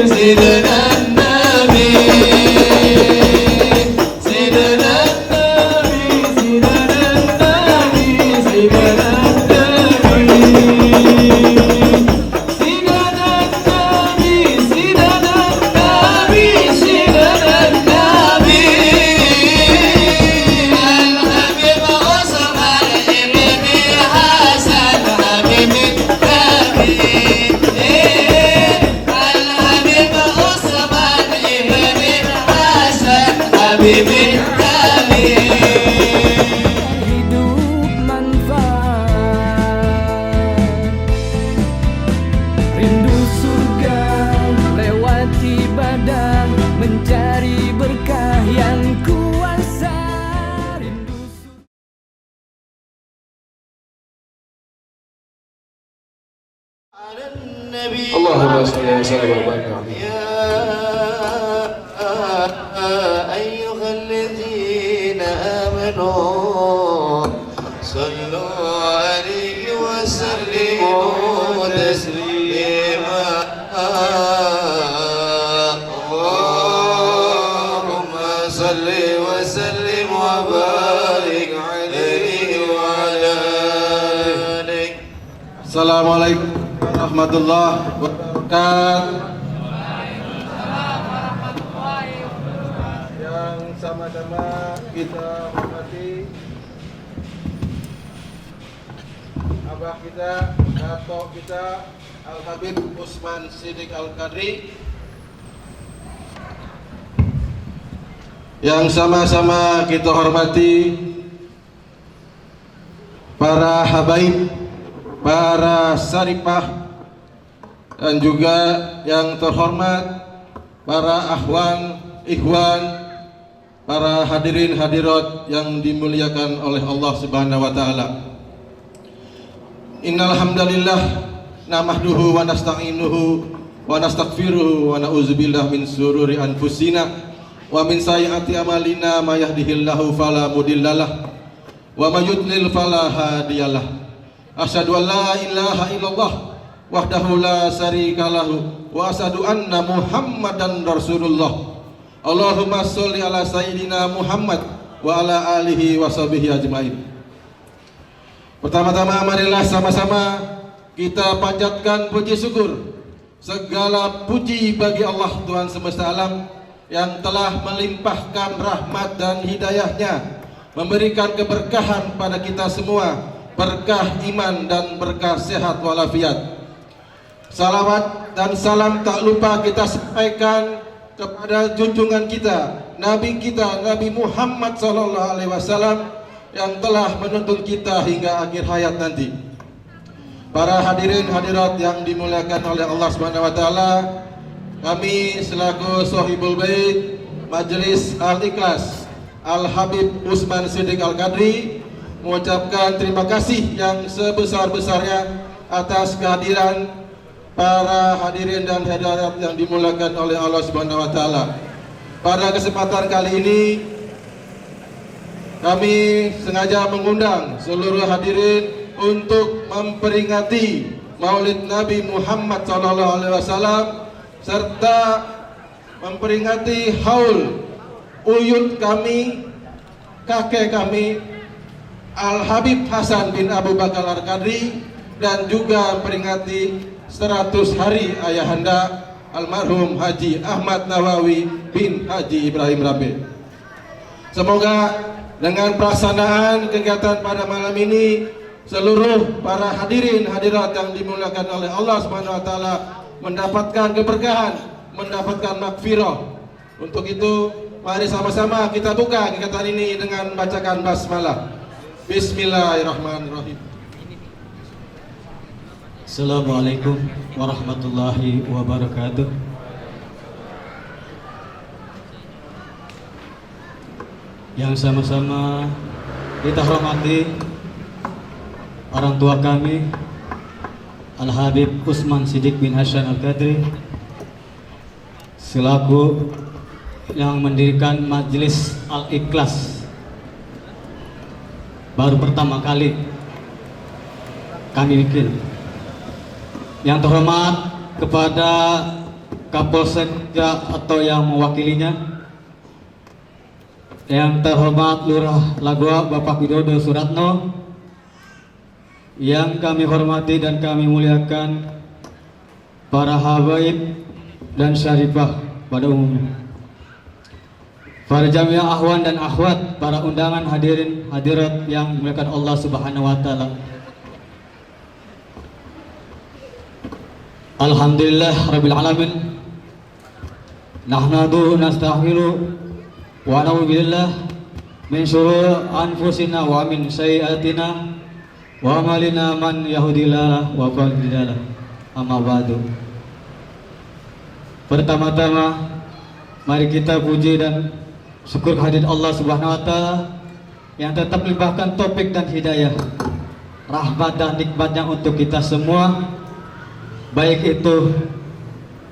سيدنا النبي سيدنا النبي سيدنا النبي سيدنا Hidup manfaat, rindu surga lewat ibadah, mencari berkah yang kuasa. Rindu surga. Allahumma shalli ala sayyidina Muhammad. أيها الذين آمنوا صلوا عليه وسلموا تسليما اللهم صل وسلم وبارك عليه وعلى آله. Assalamualaikum warahmatullahi wabarakatuh. Yang sama-sama kita hormati abah kita, dato kita Al Habib Usman Siddiq Al Qadri. Yang sama-sama kita hormati para habaib, para saripah, dan juga yang terhormat para akhwan, ikhwan, para hadirin hadirat yang dimuliakan oleh Allah Subhanahu wa taala. Innal hamdalillah nahmaduhu wa nasta'inuhu wa nastaghfiruhu wa na'udzubillahi min sururi anfusina wa min sayyiati a'malina may yahdihillahu fala mudhillalah wa may yudlil fala hadiyalah. Asyhadu an la ilaha illallah wahdahu la syarika lahu wa asyhadu anna Muhammadan Rasulullah. Allahumma sholli ala sayyidina Muhammad wa ala alihi wa sahbihi ajmain. Pertama-tama marilah sama-sama kita panjatkan puji syukur. Segala puji bagi Allah Tuhan semesta alam yang telah melimpahkan rahmat dan hidayahnya, memberikan keberkahan pada kita semua, berkah iman dan berkah sehat walafiat. Salawat dan salam tak lupa kita sampaikan kepada junjungan kita, Nabi Muhammad SAW yang telah menuntun kita hingga akhir hayat nanti. Para hadirin hadirat yang dimuliakan oleh Allah Subhanahu wa taala, kami selaku Sohibul Bait Majelis Al-Ikhlas Al Habib Usman Siddiq Al Qadri mengucapkan terima kasih yang sebesar-besarnya atas kehadiran para hadirin dan hadirat yang dimuliakan oleh Allah Subhanahu wa taala. Pada kesempatan kali ini kami sengaja mengundang seluruh hadirin untuk memperingati Maulid Nabi Muhammad SAW serta memperingati haul uyut kami, kakek kami Al Habib Hasan bin Abu Bakar Al Qadri, dan juga memperingati 100 hari ayahanda almarhum Haji Ahmad Nawawi bin Haji Ibrahim Rabe. Semoga dengan pelaksanaan kegiatan pada malam ini seluruh para hadirin hadirat yang dimuliakan oleh Allah Subhanahu wa taala mendapatkan keberkahan, mendapatkan magfirah. Untuk itu mari sama-sama kita buka kegiatan ini dengan membacakan basmalah. Bismillahirrahmanirrahim. Assalamualaikum warahmatullahi wabarakatuh. Yang sama-sama kita hormati orang tua kami Al Habib Usman Siddiq bin Hasan Al Qadri selaku yang mendirikan Majelis Al-Ikhlas. Baru pertama kali kami bikin. Yang terhormat kepada Kapolsekda atau yang mewakilinya, yang terhormat Lurah Lagoa Bapak Widodo Suratno, yang kami hormati dan kami muliakan para habaib dan syarifah pada umumnya, para jamiah ahwan dan akhwat, para undangan hadirin hadirat yang dimuliakan Allah Subhanahu wa taala. Alhamdulillah rabbil alamin. Nahmaduhu nastaghfiruh wa na'udzu billah min syururi anfusina wa min sayyiatina wa amalina man yahdihillahu wa fala mudilla lahu. Amma ba'du. Pertama-tama mari kita puji dan syukur kehadirat Allah Subhanahu wa taala yang tetap melimpahkan taufik dan hidayah, rahmat dan nikmatnya untuk kita semua, baik itu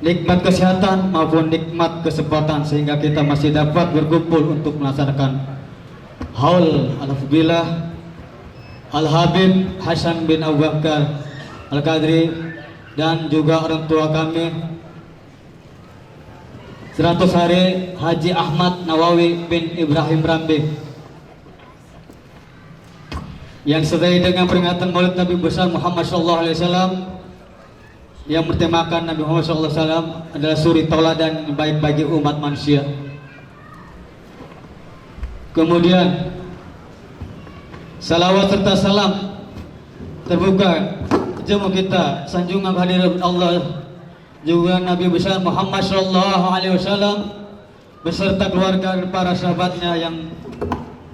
nikmat kesehatan maupun nikmat kesempatan, sehingga kita masih dapat berkumpul untuk melaksanakan haul al-fadilah Al-Habib Hasan bin Abu Bakar Al-Qadri dan juga orang tua kami 100 hari Haji Ahmad Nawawi bin Ibrahim Rambi yang sesuai dengan peringatan Maulid Nabi besar Muhammad SAW yang bertemakan Nabi Muhammad SAW adalah suri tauladan yang baik bagi umat manusia. Kemudian salawat serta salam terbuka jemu kita sanjungan kehadirat Allah juga Nabi besar Muhammad SAW beserta keluarga dan para sahabatnya yang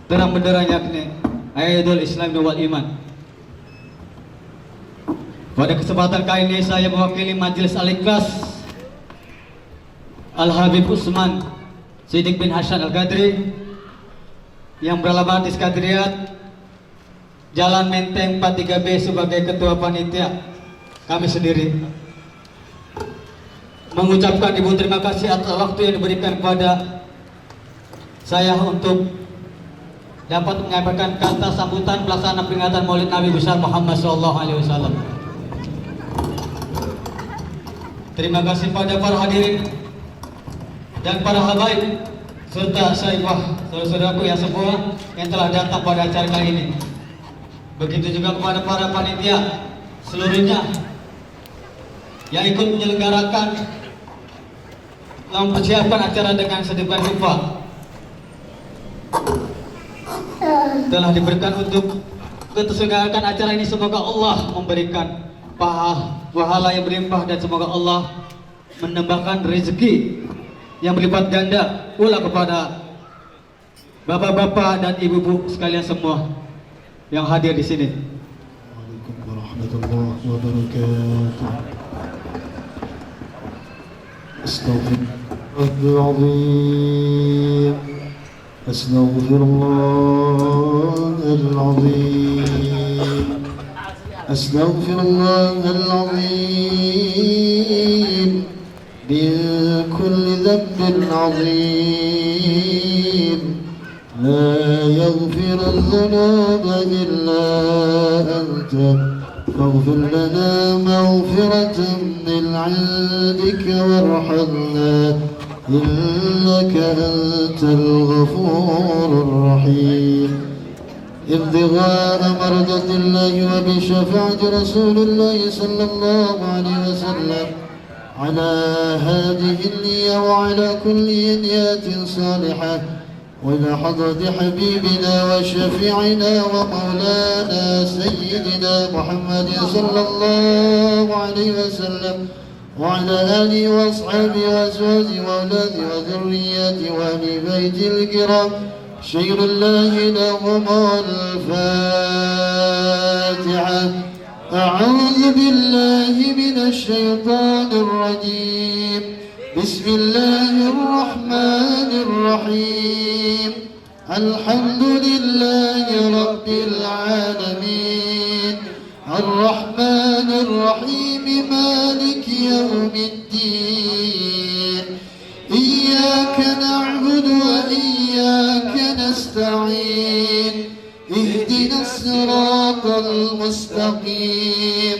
terang benderanya yakni Aidul Islam wal Iman. Pada kesempatan kali ini saya mewakili Majelis Al-Ikhlas Al-Habib Usman Siddiq bin Hasan Al-Qadri yang beralamat di Sekretariat Jalan Menteng 43B sebagai Ketua Panitia kami sendiri mengucapkan ibu terima kasih atas waktu yang diberikan kepada saya untuk dapat menyampaikan kata sambutan pelaksanaan peringatan Maulid Nabi besar Muhammad SAW. Terima kasih pada para hadirin dan para habaib serta syarifah saudara-saudaraku yang semua yang telah datang pada acara kali ini. Begitu juga kepada para panitia seluruhnya yang ikut menyelenggarakan mempersiapkan acara dengan sedemikian rupa. Telah diberikan untuk keterselenggarakan acara ini, semoga Allah memberikan pahala yang berlimpah dan semoga Allah menambahkan rezeki yang berlipat ganda pula kepada bapak-bapak dan ibu-ibu sekalian semua yang hadir di sini. Waalaikumsalam warahmatullahi wabarakatuh. Astaghfirullahaladzim. Astaghfirullahaladzim. Astaghfirullahaladzim. Min kulli dhanbin azim. لا يغفر الذنوب إلا أنت فاغفر لنا مغفرة من عندك وارحمنا إنك أنت الغفور الرحيم ابتغاء مرضات الله وبشفاعة رسول الله صلى الله عليه وسلم على هذه النية وعلى كل نيات صالحة وإلى حضرة حبيبنا وشفيعنا ومولانا سيدنا محمد صلى الله عليه وسلم وعلى آله وأصحابه وأزواجه وأولاده وذرياته وأهل بيته الكرام شير الله لهم الفاتحة. أعوذ بالله من الشيطان الرجيم. بسم الله الرحمن الرحيم. الحمد لله رب العالمين الرحمن الرحيم مالك يوم الدين إياك نعبد وإياك نستعين اهدنا الصراط المستقيم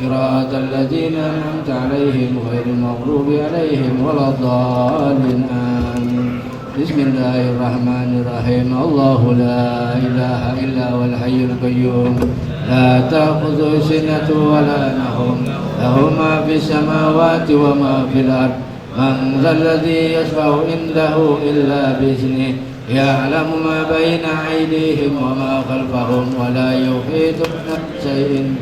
صراط الذين أنعمت عليهم غير المغضوب عليهم ولا الضالين آمين. بسم الله الرحمن الرحيم. الله لا إله إلا هو الحي القيوم لا تأخذه سنة ولا نوم له ما في السماوات وما في الأرض من ذا الذي يشفع عنده إلا بإذنه يعلم ما بين أيديهم وما خلفهم ولا يحيطون بشيء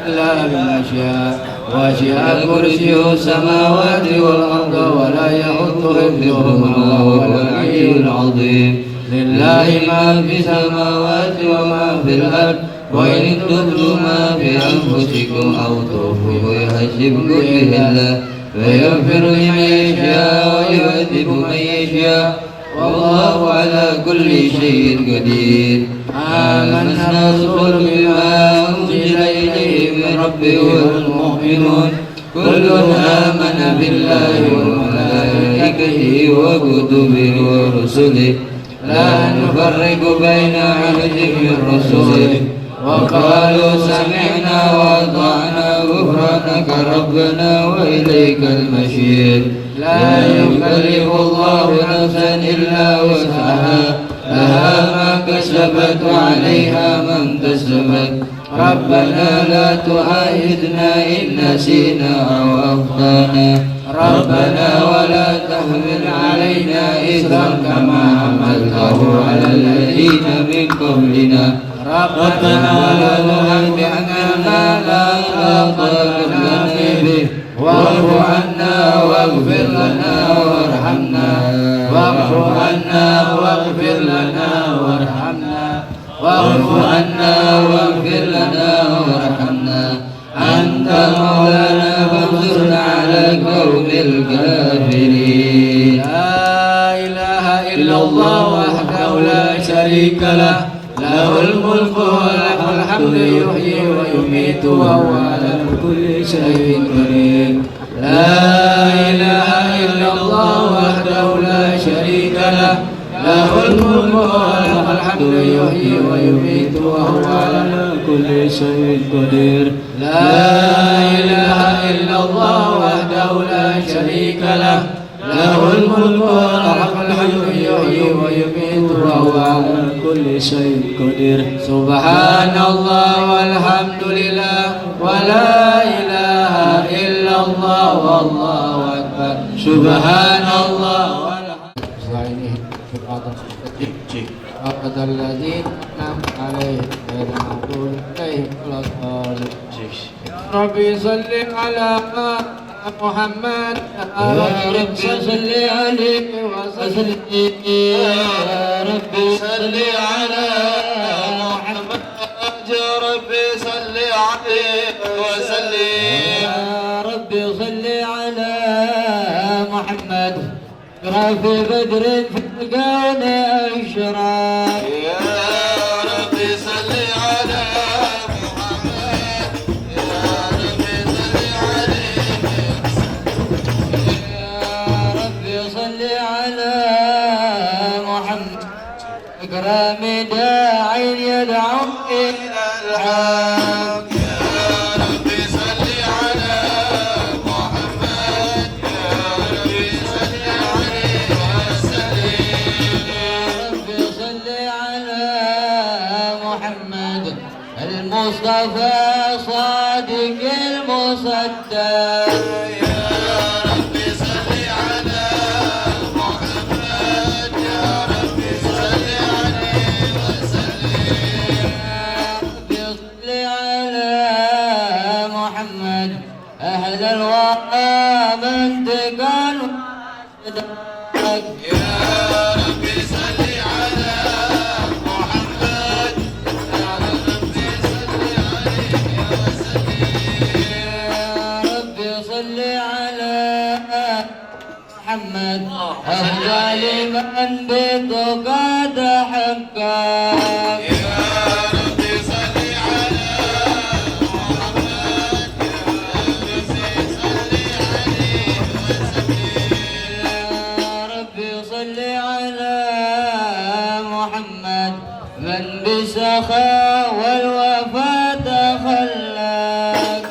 إلا بما شاء وسع كرسيه السماوات والأرض ولا يحط حفظهما وهو العلي العظيم. لله ما في السماوات وما في الأرض وإن تبدوا ما في أنفسكم أو تخفوه يحاسبكم به الله فيغفر لمن يشاء ويعذب من يشاء والله على كل شيء قدير. آمنا الرسول بما أنزل إليه من ربه والمؤمنون كل آمن بالله وملائكته وكتبه ورسله لا نفرق بين أحد من رسله وقالوا سمعنا وأطعنا غفرانك ربنا وإليك المصير. لا يكلف الله نفسا إلا وسعها لها ما كسبت وعليها ما اكتسبت. ربنا لا تؤاخذنا إن نسينا أو أخطأنا ربنا ولا تحمل علينا إصرا كما حملته على الذين من قبلنا ربنا ولا تحملنا ما لا طاقة لنا به واعف عنا واغفر لنا وارحمنا واعف عنا واغفر لنا وارحمنا واعف عنا واغفر لنا وارحمنا أنت مولانا فانصرنا على القوم الكافرين. لا إله إلا الله وحده لا شريك له له الملك وله الحمد يحيي ويميت وهو على كل شيء قدير. لا إله إلا الله وحده لا شريك له له الملك وله الحمد يحيي ويميت وهو على كل شيء قدير. لا إله إلا الله وحده لا شريك له له الملك وله الحمد يحيي ويميت وهو على كل شيء قدير. سبحان الله والحمد لله ولا إله إلا الله والله أكبر. سبحان الله صراط الذين أنعمت عليهم غير المغضوب عليهم ولا الضالين. ربي صل على محمد يا رب صل عليه وسلم. يا رب صل على محمد يا رب صل عليه وسلم. يا رب صل على محمد في بدر في الكون أشراق. يا رب صل على محمد يا رب صل عليه يا رب صل على محمد إكرام داع يدعو إلى الحق. المصطفى صادق المصدق. يا رب صل على محمد يا رب صل عليه وسلم. يا رب صل على محمد أهل الوفا من تقال يا رب صل على محمد يا رب صل عليه وسلم. يا رب صل على محمد أهل لمن بتقاد حقك. يا رب صل على محمد يا رب صل على محمد من بسخاء والوفاة خلاك.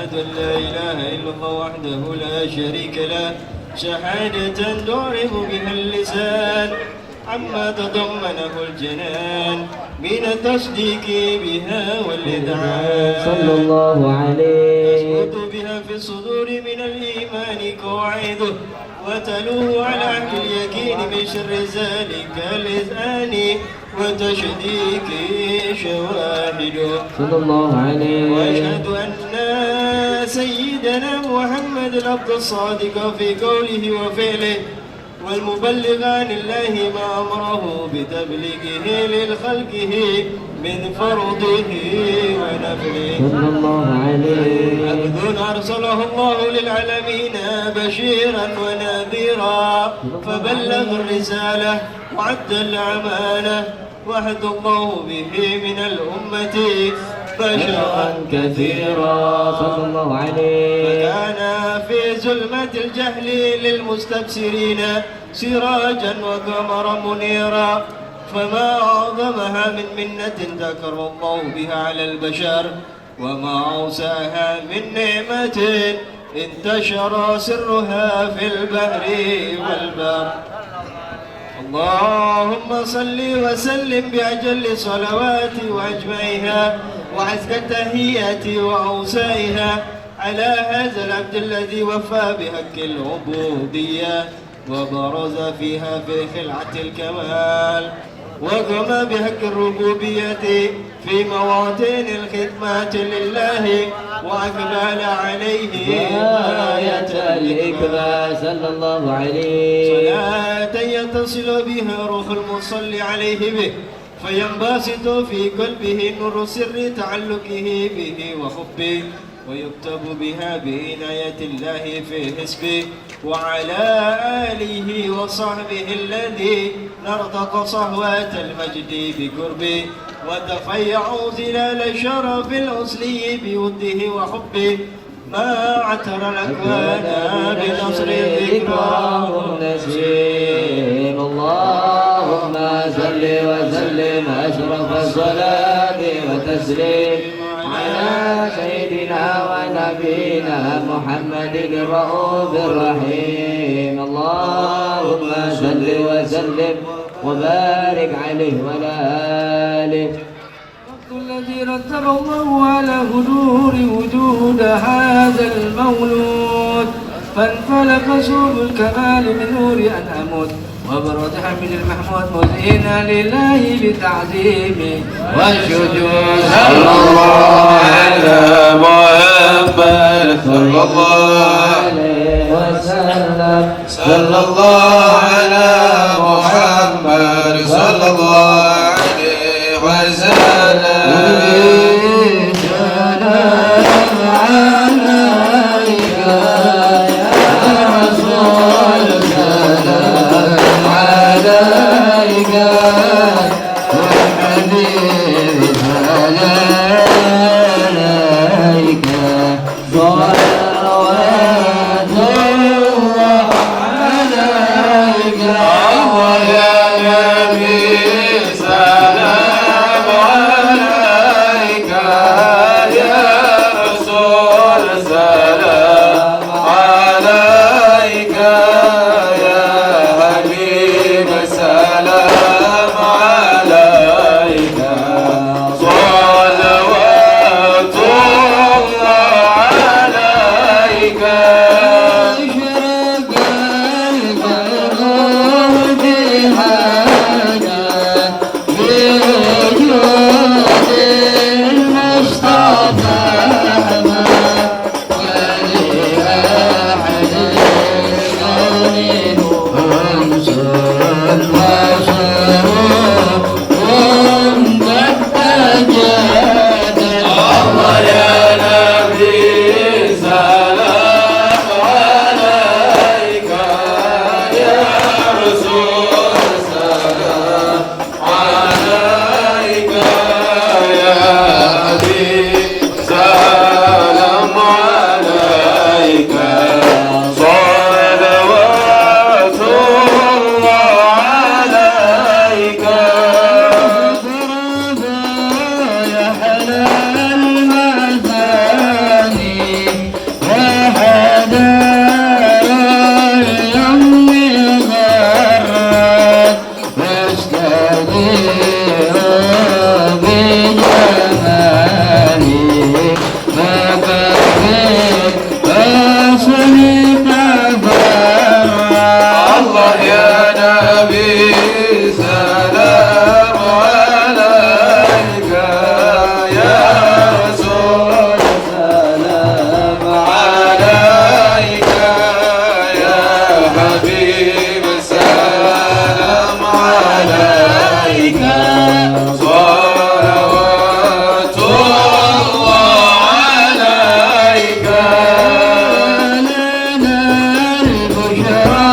أشهد أن لا إله إلا الله وحده لا شريك له شهادة تعرف بها اللسان عما تضمنه الجنان من التصديق بها والإذعان صلى الله عليه تثبت بها في الصدور من الإيمان قواعده وتلوه على عهد اليقين من شر ذلك الإذعان وتشديك شواهده صلى الله عليه وأشهد أن سيدنا محمد العبد الصادق في قوله وفعله والمبلغ عن الله ما أمره بتبليغه للخلقه من فرضه ونفله صلى الله عليه عبد أرسله الله للعالمين بشيرا ونذيرا فبلغ الرسالة وعد الأمانة وعد الله به من الأمة بشرا كثيرا صلى الله عليه فكان في ظلمة الجهل للمستبصرين سراجا وقمرا منيرا فما أعظمها من منة ذكر الله بها على البشر وما أوسعها من نعمة انتشر سرها في البحر والبر اللهم صل وسلم بأجل الصلوات وأجمعها وعزك التحيات وأوسائها على هذا العبد الذي وفى بحق العبودية وبرز فيها في خلعة الكمال وقام بحق الربوبية في مواطن الخدمة لله وأقبل عليه غاية الإكبار صلى الله عليه صلاة يتصل بها روح المصلي عليه به فينبسط في قلبه نور سر تعلقه به وحبه ويكتب بها بعناية الله في حسبه وعلى آله وصحبه الذي نرتق صهوات المجد بقربه وتفيعوا ظلال شرف الأصلي بوده وحبه ما عتر الأكوان بنصر ذكراه نسيم اللهم صل وسلم أشرف الصلاة وتسليم على سيدنا ونبينا محمد الرؤوف الرحيم اللهم صل وسلم وبارك عليه وعلى آله الذي رتب الله على هدور وجود هذا المولود فانفلق صوب الكمال من نور أنعمت وبرد حمد المحمود مذينا لله بتعظيمه والسجود صلى الله على محمد صلى الله عليه وسلم صلى الله على محمد صلى الله عليه وسلم يا نبي سلام الله يا نبي سلام عليك يا رسول سلام عليك يا حبيب سلام عليك صلوات الله عليك لنا البشرى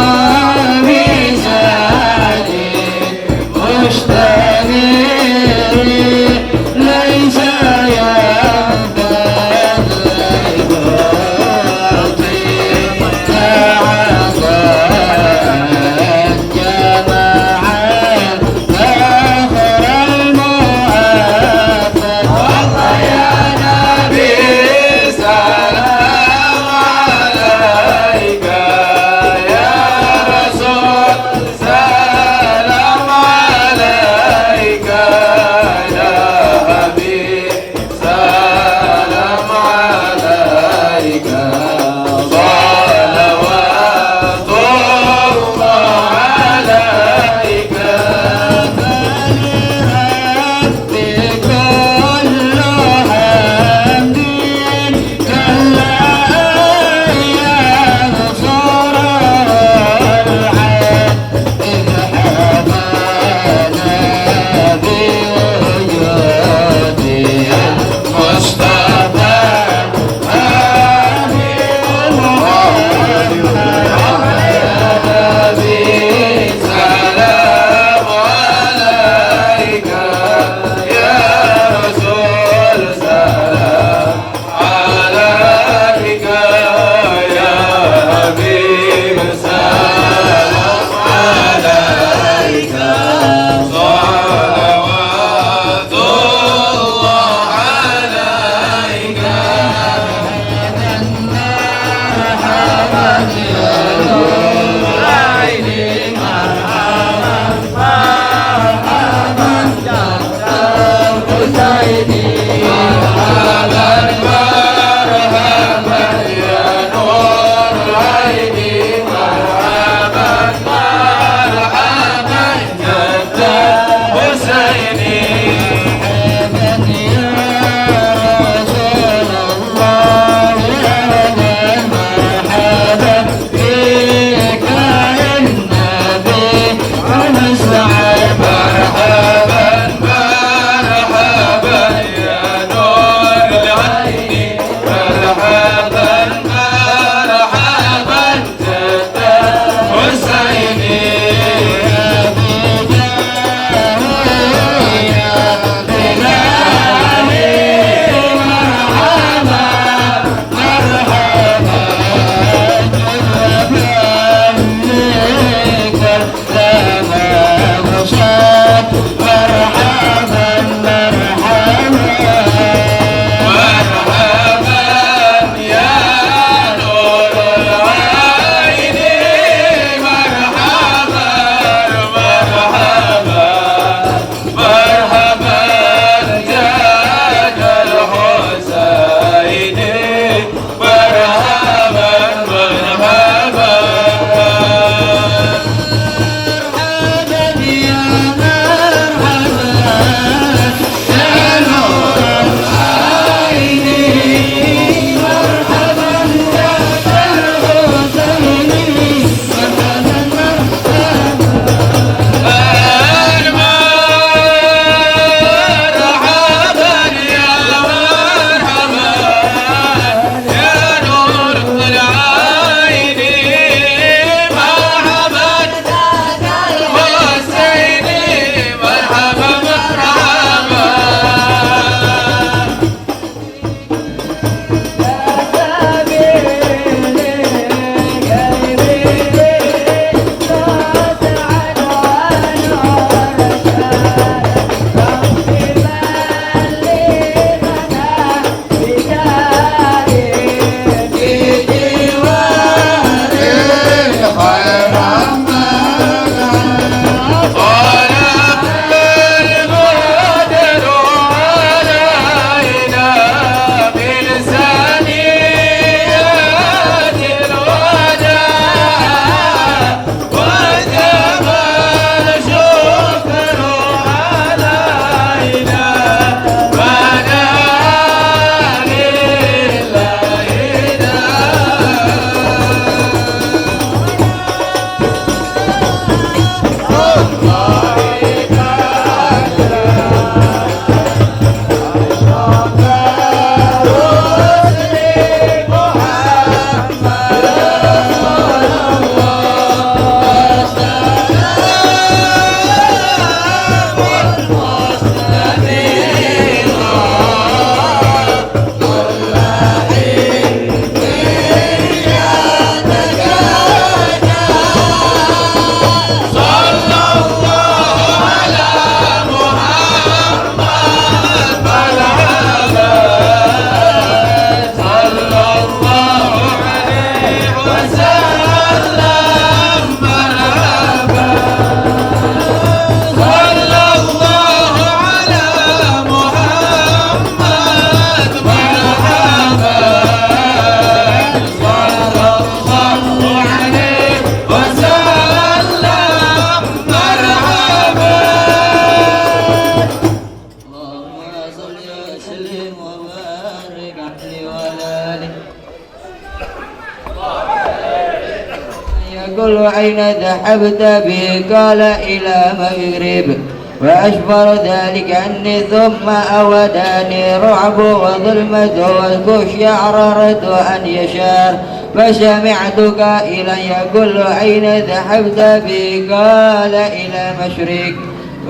يقول أين ذهبت به؟ قال إلى مغرب. وأشبر ذلك أني ثم أوداني رعب وظلمة وشعررت أن يشار، فسمعت قائلا يقول أين ذهبت بي؟ قال إلى مشرق.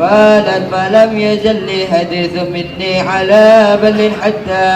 قالت فلم يزل لي حديث مني على بل حتى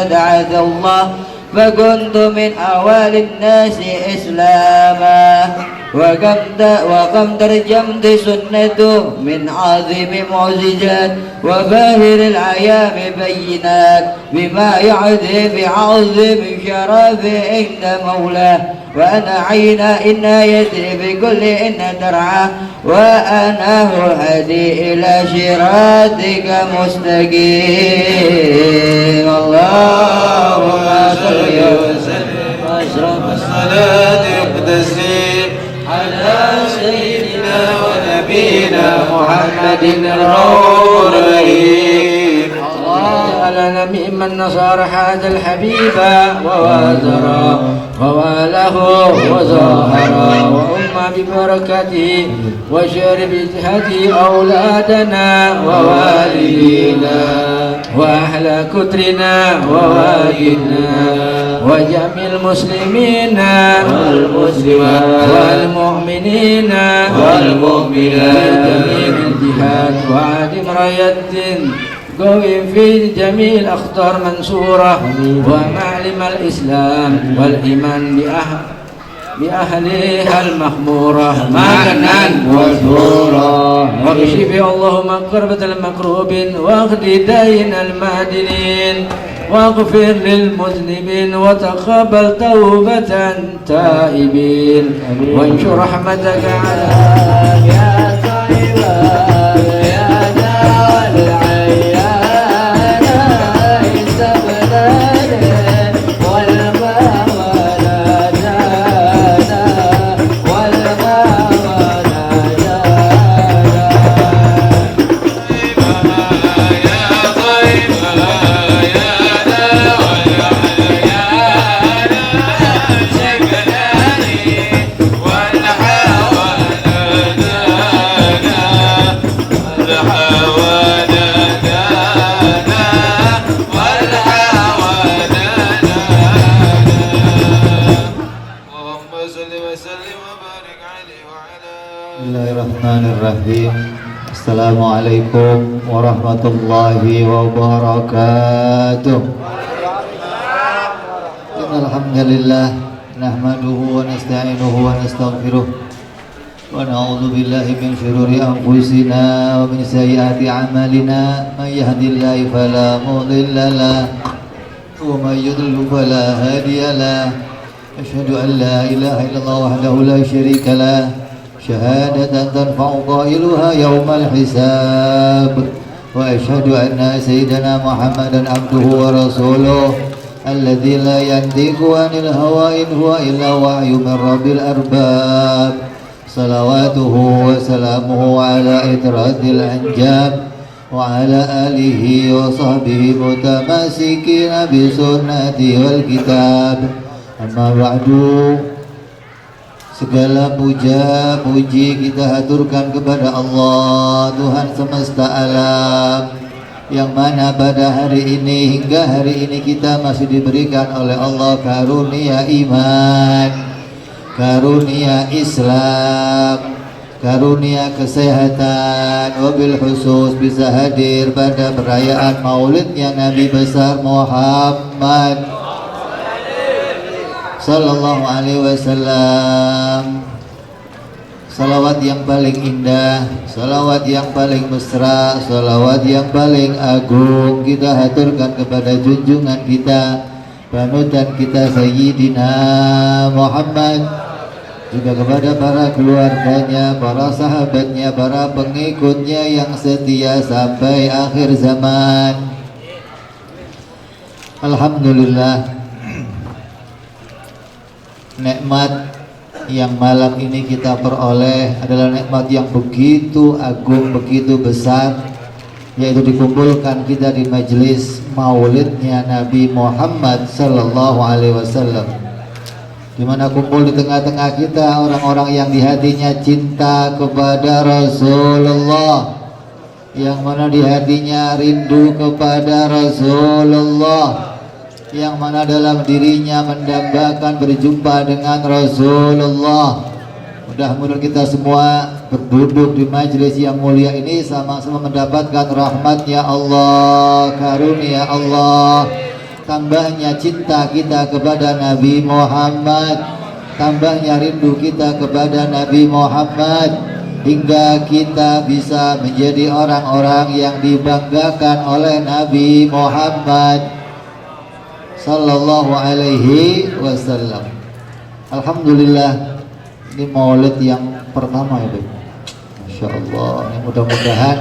دعاذ الله، فكنت من أوائل الناس إسلاما. وكم ترجمت سنته من عظيم معجزات وباهر الأيام بينات، بما يعذب بعظم شرف عند مولاه. وأنا عين إن يدري بكل إن ترعى، وأنا هو هدي إلى صراطك مستقيم. اللهم صل وسلم واشرف الصلاة القدسية على سيدنا ونبينا محمد الرؤوف الرحيم. الله لنا ممن نصر هذا الحبيب ووازرا وواله وزاهرا، وأما ببركته وشر بجهته أولادنا ووالدينا وأهل كترنا ووالدنا وجميع المسلمين والمسلمات والمؤمنين والمؤمنات جميع الجهات وعدم راية قوي في جميع الأخطار منصورة، ومعلم الإسلام والإيمان بأهلها المخمورة مكنا وزورا، واكشف اللهم كربة المكروبين واغد دين المعدنين، واغفر للمذنبين وتقبل توبة تائبين، وانشر رحمتك على يا طيب يا دار العيان استبدل Bismillahirrahmanirrahim. Assalamualaikum warahmatullahi wabarakatuh. Alhamdulillah nahmaduhu wa nasta'inuhu wa nastaghfiruh wa na'udzu billahi min shururi anfusina wa min sayyiati a'malina, may yahdihillahu fala mudilla lahu wa may yudlil fala hadiya lahu. Asyhadu an la ilaha illallah wahdahu la syarika lahu شهادة تنفع قائلها يوم الحساب، وأشهد أن سيدنا محمدا عبده ورسوله الذي لا ينطق عن الهوى إن هو إلا وحي من رب الأرباب، صلواته وسلامه على إطراد الأنجاب وعلى آله وصحبه متمسكين بسنته والكتاب. أما بعد, segala puja puji kita haturkan kepada Allah, Tuhan semesta alam, yang mana pada hari ini hingga hari ini kita masih diberikan oleh Allah karunia iman, karunia Islam, karunia kesehatan, wabil khusus bisa hadir pada perayaan maulidnya Nabi besar Muhammad Sallallahu alaihi wasallam. Salawat yang paling indah, salawat yang paling mesra, salawat yang paling agung kita haturkan kepada junjungan kita, panutan kita Sayyidina Muhammad, juga kepada para keluarganya, para sahabatnya, para pengikutnya yang setia sampai akhir zaman. Alhamdulillah, nikmat yang malam ini kita peroleh adalah nikmat yang begitu agung, begitu besar, yaitu dikumpulkan kita di majelis maulidnya Nabi Muhammad Sallallahu Alaihi Wasallam, di mana kumpul di tengah-tengah kita orang-orang yang di hatinya cinta kepada Rasulullah, yang mana di hatinya rindu kepada Rasulullah, yang mana dalam dirinya mendambakan berjumpa dengan Rasulullah. Mudah-mudahan kita semua berduduk di majelis yang mulia ini sama-sama mendapatkan rahmatnya Allah, karunia Allah, tambahnya cinta kita kepada Nabi Muhammad, tambahnya rindu kita kepada Nabi Muhammad, hingga kita bisa menjadi orang-orang yang dibanggakan oleh Nabi Muhammad sallallahu alaihi wasallam. Alhamdulillah, ini maulid yang pertama ya, Masya Allah. Ini mudah-mudahan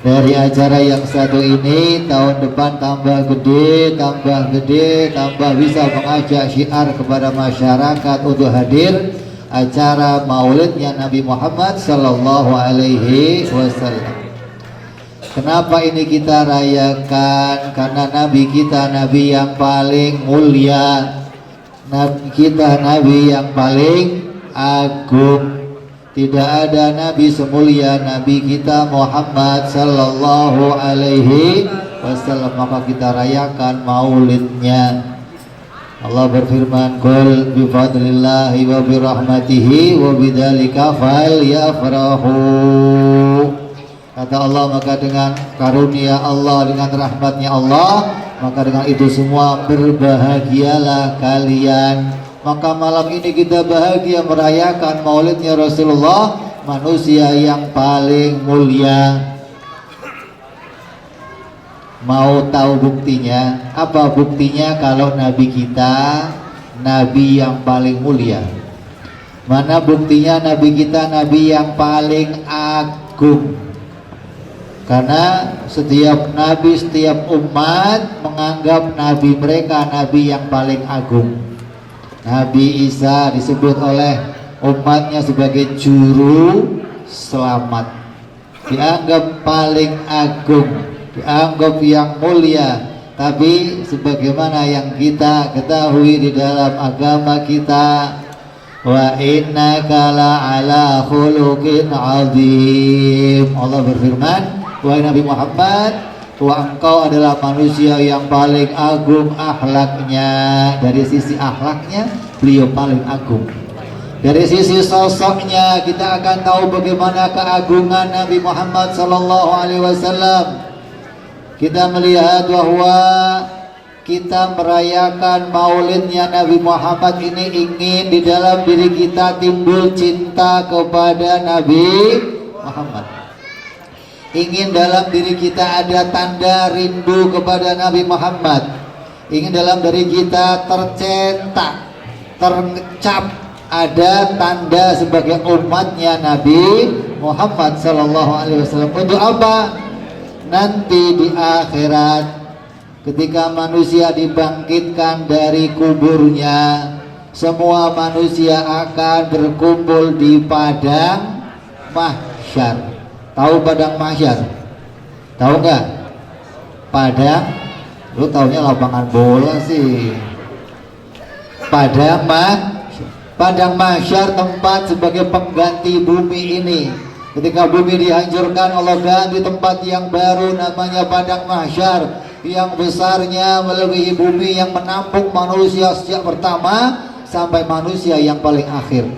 dari acara yang satu ini tahun depan tambah gede, tambah bisa mengajak syiar kepada masyarakat untuk hadir acara maulidnya Nabi Muhammad sallallahu alaihi wasallam. Kenapa ini kita rayakan? Karena Nabi kita Nabi yang paling mulia, Nabi kita Nabi yang paling agung. Tidak ada Nabi semulia Nabi kita Muhammad sallallahu alaihi wasallam, maka kita rayakan maulidnya. Allah berfirman, "Qul bi fadlillahi wa bi rahmatihi wa bidzalika falyafrahu." Kata Allah, maka dengan karunia Allah, dengan rahmatnya Allah, maka dengan itu semua berbahagialah kalian. Maka malam ini kita bahagia merayakan maulidnya Rasulullah, manusia yang paling mulia. Mau tahu buktinya? Apa buktinya kalau Nabi kita Nabi yang paling mulia? Mana buktinya Nabi kita Nabi yang paling agung? Karena setiap nabi, setiap umat menganggap nabi mereka nabi yang paling agung. Nabi Isa disebut oleh umatnya sebagai juru selamat, dianggap paling agung, dianggap yang mulia. Tapi sebagaimana yang kita ketahui di dalam agama kita, wa innaka la'ala khuluqin azim. Allah berfirman, wahai Nabi Muhammad, bahwa engkau adalah manusia yang paling agung akhlaknya. Dari sisi akhlaknya beliau paling agung. Dari sisi sosoknya kita akan tahu bagaimana keagungan Nabi Muhammad sallallahu alaihi wasallam. Kita melihat bahwa kita merayakan maulidnya Nabi Muhammad ini ingin di dalam diri kita timbul cinta kepada Nabi Muhammad. Ingin dalam diri kita ada tanda rindu kepada Nabi Muhammad. Ingin dalam diri kita tercetak, tercap ada tanda sebagai umatnya Nabi Muhammad sallallahu alaihi wasallam. Untuk apa? Nanti di akhirat ketika manusia dibangkitkan dari kuburnya, semua manusia akan berkumpul di padang mahsyar. Tahu padang mahsyar? Tahu nggak? Padang, lu taunya lapangan bola sih. Padang mahsyar tempat sebagai pengganti bumi ini. Ketika bumi dihancurkan, Allah ganti tempat yang baru namanya padang mahsyar, yang besarnya melebihi bumi, yang menampung manusia sejak pertama sampai manusia yang paling akhir.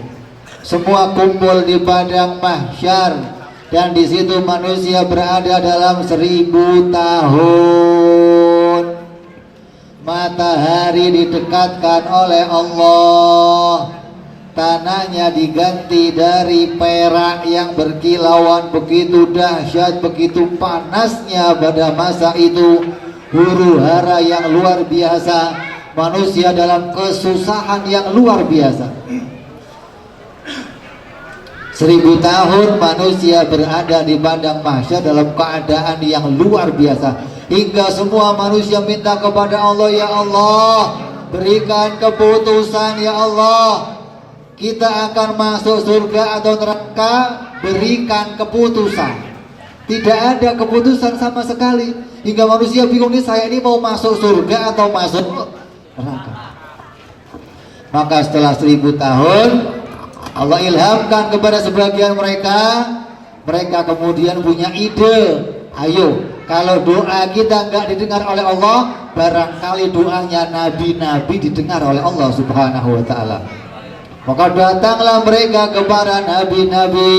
Semua kumpul di padang mahsyar. Dan di situ manusia berada dalam 1000 tahun. Matahari didekatkan oleh Allah, tanahnya diganti dari perak yang berkilauan begitu dahsyat, begitu panasnya pada masa itu, huru hara yang luar biasa, manusia dalam kesusahan yang luar biasa. 1000 tahun manusia berada di padang mahsyar dalam keadaan yang luar biasa, hingga semua manusia minta kepada Allah, ya Allah, berikan keputusan ya Allah, kita akan masuk surga atau neraka, berikan keputusan. Tidak ada keputusan sama sekali, hingga manusia bingung nih, saya ini mau masuk surga atau masuk neraka. Maka setelah 1000 tahun Allah ilhamkan kepada sebagian mereka, mereka kemudian punya ide, ayo kalau doa kita nggak didengar oleh Allah, barangkali doanya nabi-nabi didengar oleh Allah Subhanahu wa ta'ala. Maka datanglah mereka kepada nabi-nabi,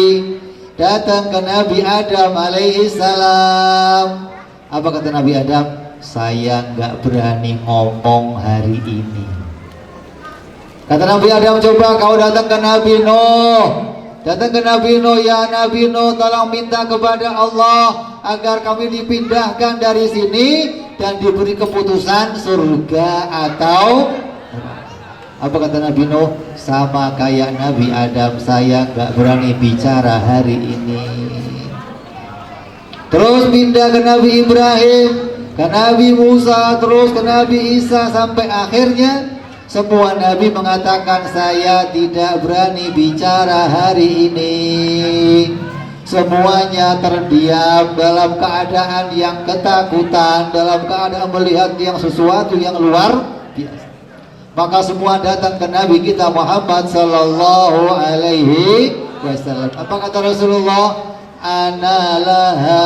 datang ke Nabi Adam alaihi salam. Apa kata Nabi Adam? Saya nggak berani ngomong hari ini. Kata Nabi Adam, coba kau datang ke Nabi Nuh. Datang ke Nabi Nuh, ya Nabi Nuh, tolong minta kepada Allah agar kami dipindahkan dari sini dan diberi keputusan surga atau apa kata Nabi Nuh? Sama kayak Nabi Adam, saya nggak berani bicara hari ini. Terus pindah ke Nabi Ibrahim, ke Nabi Musa, terus ke Nabi Isa, sampai akhirnya semua Nabi mengatakan saya tidak berani bicara hari ini. Semuanya terdiam dalam keadaan yang ketakutan, dalam keadaan melihat yang sesuatu yang luar biasa. Maka semua datang ke Nabi kita Muhammad sallallahu alaihi wasallam. Apa kata Rasulullah? Ana laha,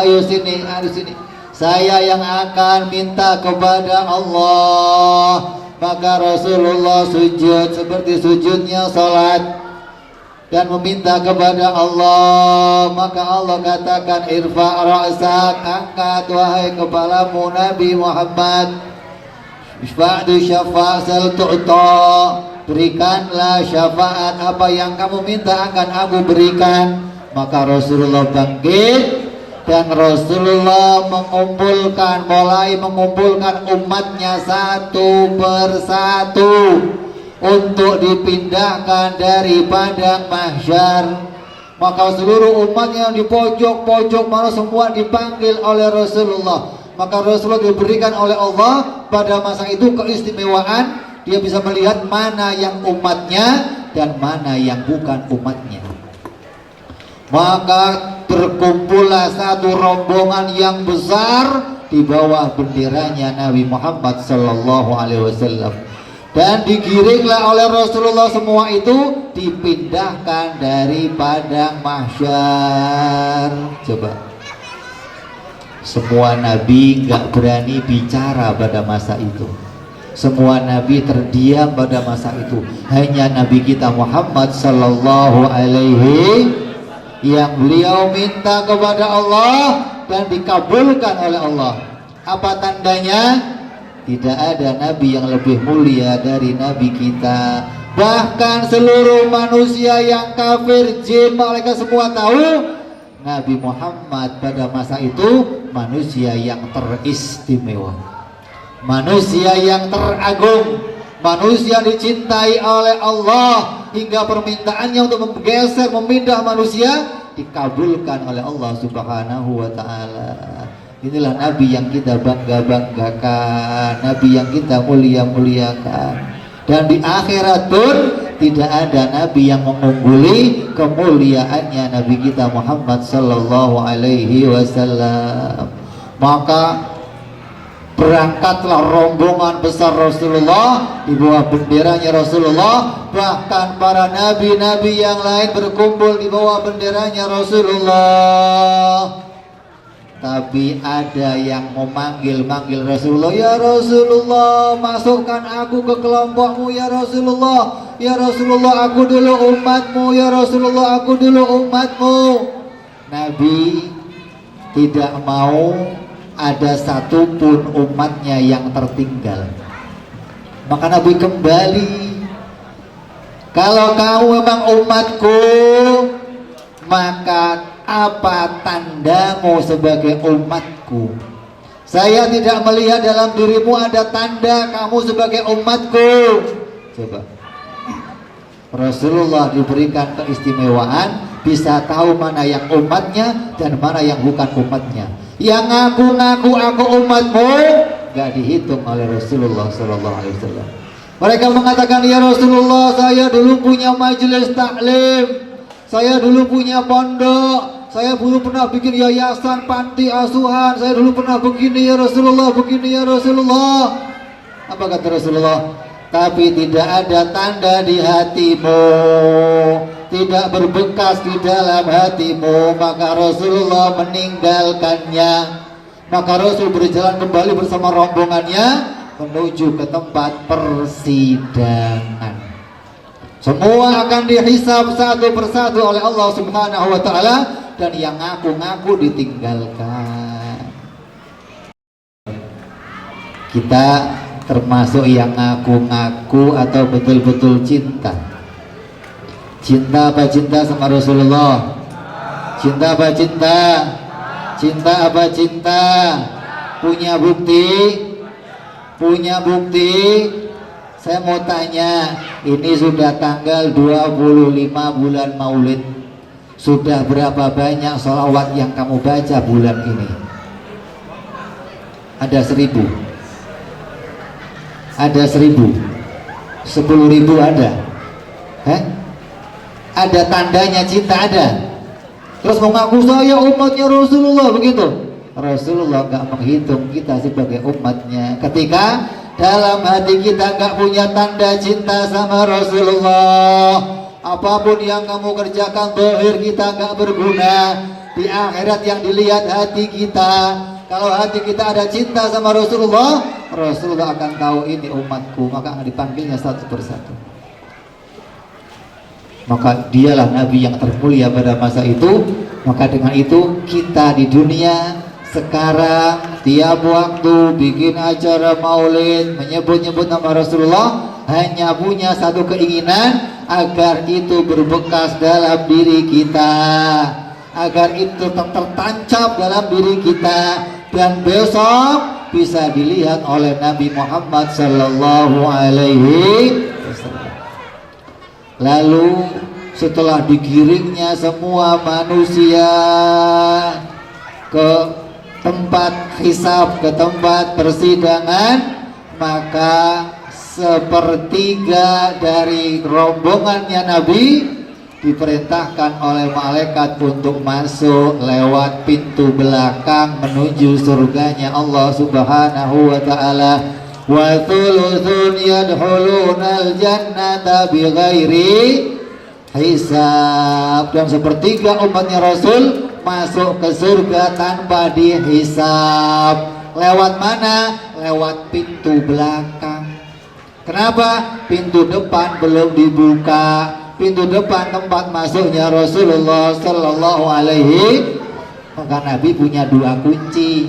ayo sini, ayo sini. Saya yang akan minta kepada Allah. Maka Rasulullah sujud seperti sujudnya salat dan meminta kepada Allah. Maka Allah katakan, irfa' ra'sak, angkat wahai kepalamu Nabi Muhammad. Isfa'du syafa'sal tu'ta, berikanlah syafaat, apa yang kamu minta akan aku berikan. Maka Rasulullah bangkit dan Rasulullah mulai mengumpulkan umatnya satu persatu untuk dipindahkan dari padang mahsyar. Maka seluruh umatnya yang di pojok-pojok mana semua dipanggil oleh Rasulullah. Maka Rasulullah diberikan oleh Allah pada masa itu keistimewaan, dia bisa melihat mana yang umatnya dan mana yang bukan umatnya. Maka berkumpullah satu rombongan yang besar di bawah benderanya Nabi Muhammad sallallahu alaihi wasallam, dan digiringlah oleh Rasulullah semua itu dipindahkan dari padang mahsyar. Coba, semua nabi nggak berani bicara pada masa itu. Semua nabi terdiam pada masa itu. Hanya Nabi kita Muhammad sallallahu alaihi yang beliau minta kepada Allah dan dikabulkan oleh Allah. Apa tandanya? Tidak ada nabi yang lebih mulia dari nabi kita. Bahkan seluruh manusia yang kafir, jin, malaikat semua tahu Nabi Muhammad pada masa itu manusia yang teristimewa, manusia yang teragung, manusia dicintai oleh Allah, hingga permintaannya untuk menggeser, memindah manusia dikabulkan oleh Allah Subhanahu wa ta'ala. Inilah Nabi yang kita bangga-banggakan, Nabi yang kita mulia-muliakan. Dan di akhirat pun tidak ada Nabi yang mengungguli kemuliaannya Nabi kita Muhammad sallallahu alaihi wasallam. Maka berangkatlah rombongan besar Rasulullah di bawah benderanya Rasulullah. Bahkan para nabi-nabi yang lain berkumpul di bawah benderanya Rasulullah. Tapi ada yang memanggil-manggil Rasulullah, ya Rasulullah, masukkan aku ke kelompokmu ya Rasulullah. Ya Rasulullah, aku dulu umatmu. Ya Rasulullah, aku dulu umatmu. Nabi tidak mau ada satupun umatnya yang tertinggal. Maka Nabi kembali, kalau kamu memang umatku, maka apa tandamu sebagai umatku? Saya tidak melihat dalam dirimu ada tanda kamu sebagai umatku. Coba, Rasulullah diberikan keistimewaan, bisa tahu mana yang umatnya dan mana yang bukan umatnya. Yang ngaku-ngaku aku umatmu gak dihitung oleh Rasulullah SAW. Mereka mengatakan, ya Rasulullah, saya dulu punya majelis taklim, saya dulu punya pondok, saya dulu pernah bikin yayasan panti asuhan, saya dulu pernah begini ya Rasulullah, begini ya Rasulullah. Apa kata Rasulullah? Tapi tidak ada tanda di hatimu, tidak berbekas di dalam hatimu, maka Rasulullah meninggalkannya. Maka Rasul berjalan kembali bersama rombongannya menuju ke tempat persidangan. Semua akan dihisab satu persatu oleh Allah Subhanahu wa taala, dan yang ngaku-ngaku ditinggalkan. Kita termasuk yang ngaku-ngaku atau betul-betul cinta. Cinta apa cinta sama Rasulullah? Cinta apa cinta? Cinta apa cinta? Punya bukti? Punya bukti? Saya mau tanya, ini sudah tanggal 25 bulan Maulid. Sudah berapa banyak sholawat yang kamu baca bulan ini? Ada 1000? Ada 1000? 10.000 ada? Ada tandanya cinta ada? Terus mengaku saya umatnya Rasulullah begitu? Rasulullah nggak menghitung kita sebagai umatnya. Ketika dalam hati kita nggak punya tanda cinta sama Rasulullah, apapun yang kamu kerjakan zahir kita nggak berguna. Di akhirat yang dilihat hati kita. Kalau hati kita ada cinta sama Rasulullah, Rasulullah akan tahu ini umatku, maka akan dipanggilnya satu persatu. Maka dialah Nabi yang termulia pada masa itu. Maka dengan itu kita di dunia sekarang tiap waktu bikin acara maulid, menyebut-nyebut nama Rasulullah, hanya punya satu keinginan, agar itu berbekas dalam diri kita, agar itu tertancap dalam diri kita, dan besok bisa dilihat oleh Nabi Muhammad sallallahu alaihi wasallam. Lalu setelah digiringnya semua manusia ke tempat hisab, ke tempat persidangan, maka sepertiga dari rombongannya Nabi diperintahkan oleh malaikat untuk masuk lewat pintu belakang menuju surganya Allah Subhanahu wa taala. Wa thuluthun yadkhulunal jannata bighairi hisab, dan sepertiga umatnya Rasul masuk ke surga tanpa dihisab. Lewat mana? Lewat pintu belakang. Kenapa? Pintu depan belum dibuka. Pintu depan tempat masuknya Rasulullah sallallahu alaihi. Maka Nabi punya dua kunci.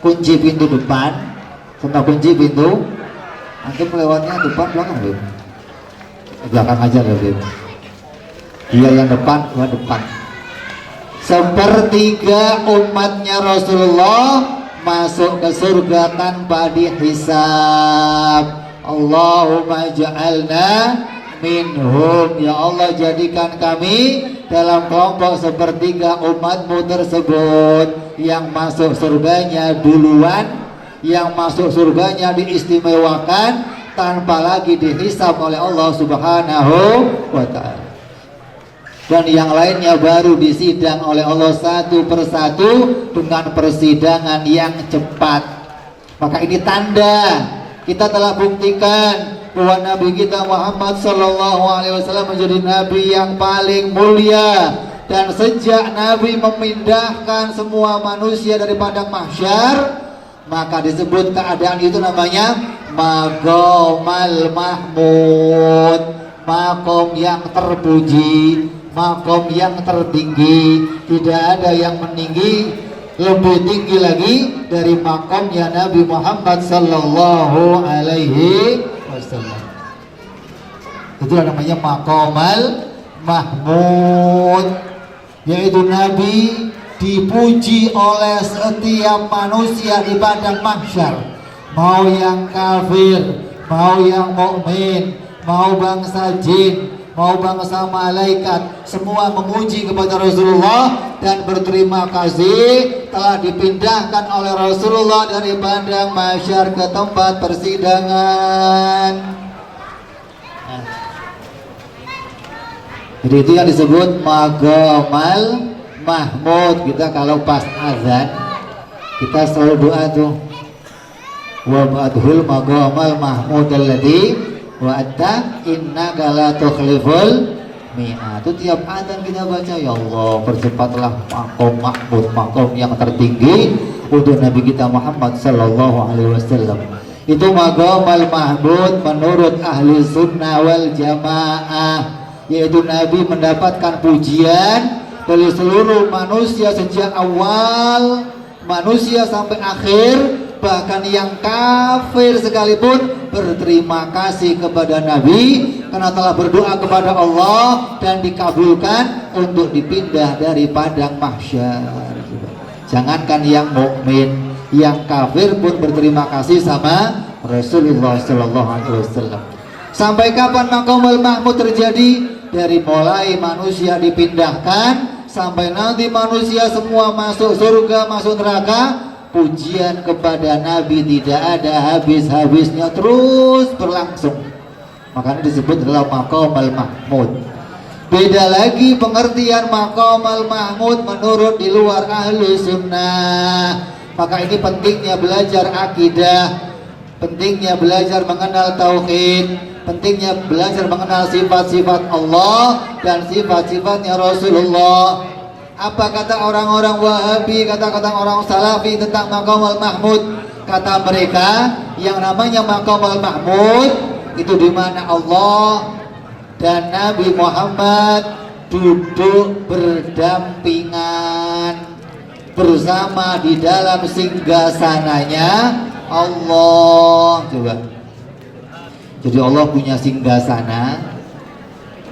Kunci pintu depan sama kunci pintu. Antum lewatnya depan belakang belum? Belakang aja lebih. Dia yang depan, gua depan. Sepertiga umatnya Rasulullah masuk ke surga tanpa dihisab. Allahumma ja'alna minhum. Ya Allah, jadikan kami dalam kelompok sepertiga umatmu tersebut, yang masuk surganya duluan, yang masuk surganya diistimewakan tanpa lagi dihisab oleh Allah Subhanahu wa ta'ala. Dan yang lainnya baru disidang oleh Allah satu persatu dengan persidangan yang cepat. Maka ini tanda kita telah buktikan bahwa Nabi kita Muhammad sallallahu alaihi wasallam menjadi Nabi yang paling mulia. Dan sejak Nabi memindahkan semua manusia dari padang mahsyar, maka disebut keadaan itu namanya Maqamal Mahmud, makom yang terpuji, makom yang tertinggi. Tidak ada yang meninggi lebih tinggi lagi dari makomnya Nabi Muhammad sallallahu alaihi wasallam. Itulah namanya Maqamal Mahmud, yaitu Nabi dipuji oleh setiap manusia di padang mahsyar, mau yang kafir, mau yang mukmin, mau bangsa jin, mau bangsa malaikat, semua memuji kepada Rasulullah dan berterima kasih telah dipindahkan oleh Rasulullah dari padang mahsyar ke tempat persidangan. Jadi itu yang disebut Maqamal Mahmud. Kita kalau pas azan kita selalu doa tuh, wa ba'dhul maqamal mahmud alladhi wa'atta innaka la tukhliful mi'ad. Itu tiap adzan kita baca, ya Allah percepatlah makom mahmud, makom yang tertinggi untuk Nabi kita Muhammad sallallahu alaihi wasallam. Itu maqamal mahmud menurut ahli sunnah wal jamaah, yaitu Nabi mendapatkan pujian dari seluruh manusia sejak awal manusia sampai akhir, bahkan yang kafir sekalipun berterima kasih kepada Nabi karena telah berdoa kepada Allah dan dikabulkan untuk dipindah dari padang mahsyar. Jangankan yang mukmin, yang kafir pun berterima kasih sama Rasulullah Sallallahu Alaihi Wasallam. Sampai kapan maqamul mahmud terjadi? Dari mulai manusia dipindahkan sampai nanti manusia semua masuk surga, masuk neraka, pujian kepada Nabi tidak ada habis-habisnya, terus berlangsung. Makanya disebut adalah maqamul mahmud. Beda lagi pengertian maqamul mahmud menurut di luar ahli sunnah. Maka ini pentingnya belajar akidah, pentingnya belajar mengenal tauhid, pentingnya belajar mengenal sifat-sifat Allah dan sifat-sifatnya Rasulullah. Apa kata orang-orang Wahabi, kata-kata orang Salafi tentang maqamul mahmud? Kata mereka, yang namanya maqamul mahmud itu di mana Allah dan Nabi Muhammad duduk berdampingan bersama di dalam singgasananya Allah. Coba. Jadi Allah punya singgasana.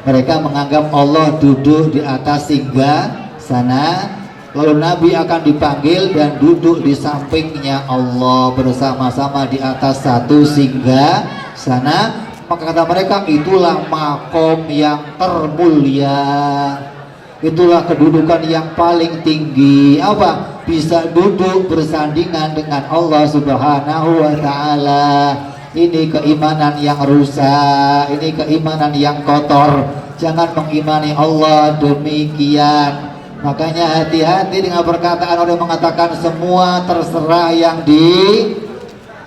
Mereka menganggap Allah duduk di atas singgasana, lalu Nabi akan dipanggil dan duduk di sampingnya Allah bersama-sama di atas satu singgasana. Maka kata mereka, itulah makom yang termulia, itulah kedudukan yang paling tinggi. Apa? Bisa duduk bersandingan dengan Allah Subhanahu wa ta'ala. Ini keimanan yang rusak, ini keimanan yang kotor. Jangan mengimani Allah demikian. Makanya hati-hati dengan perkataan orang yang mengatakan semua terserah yang di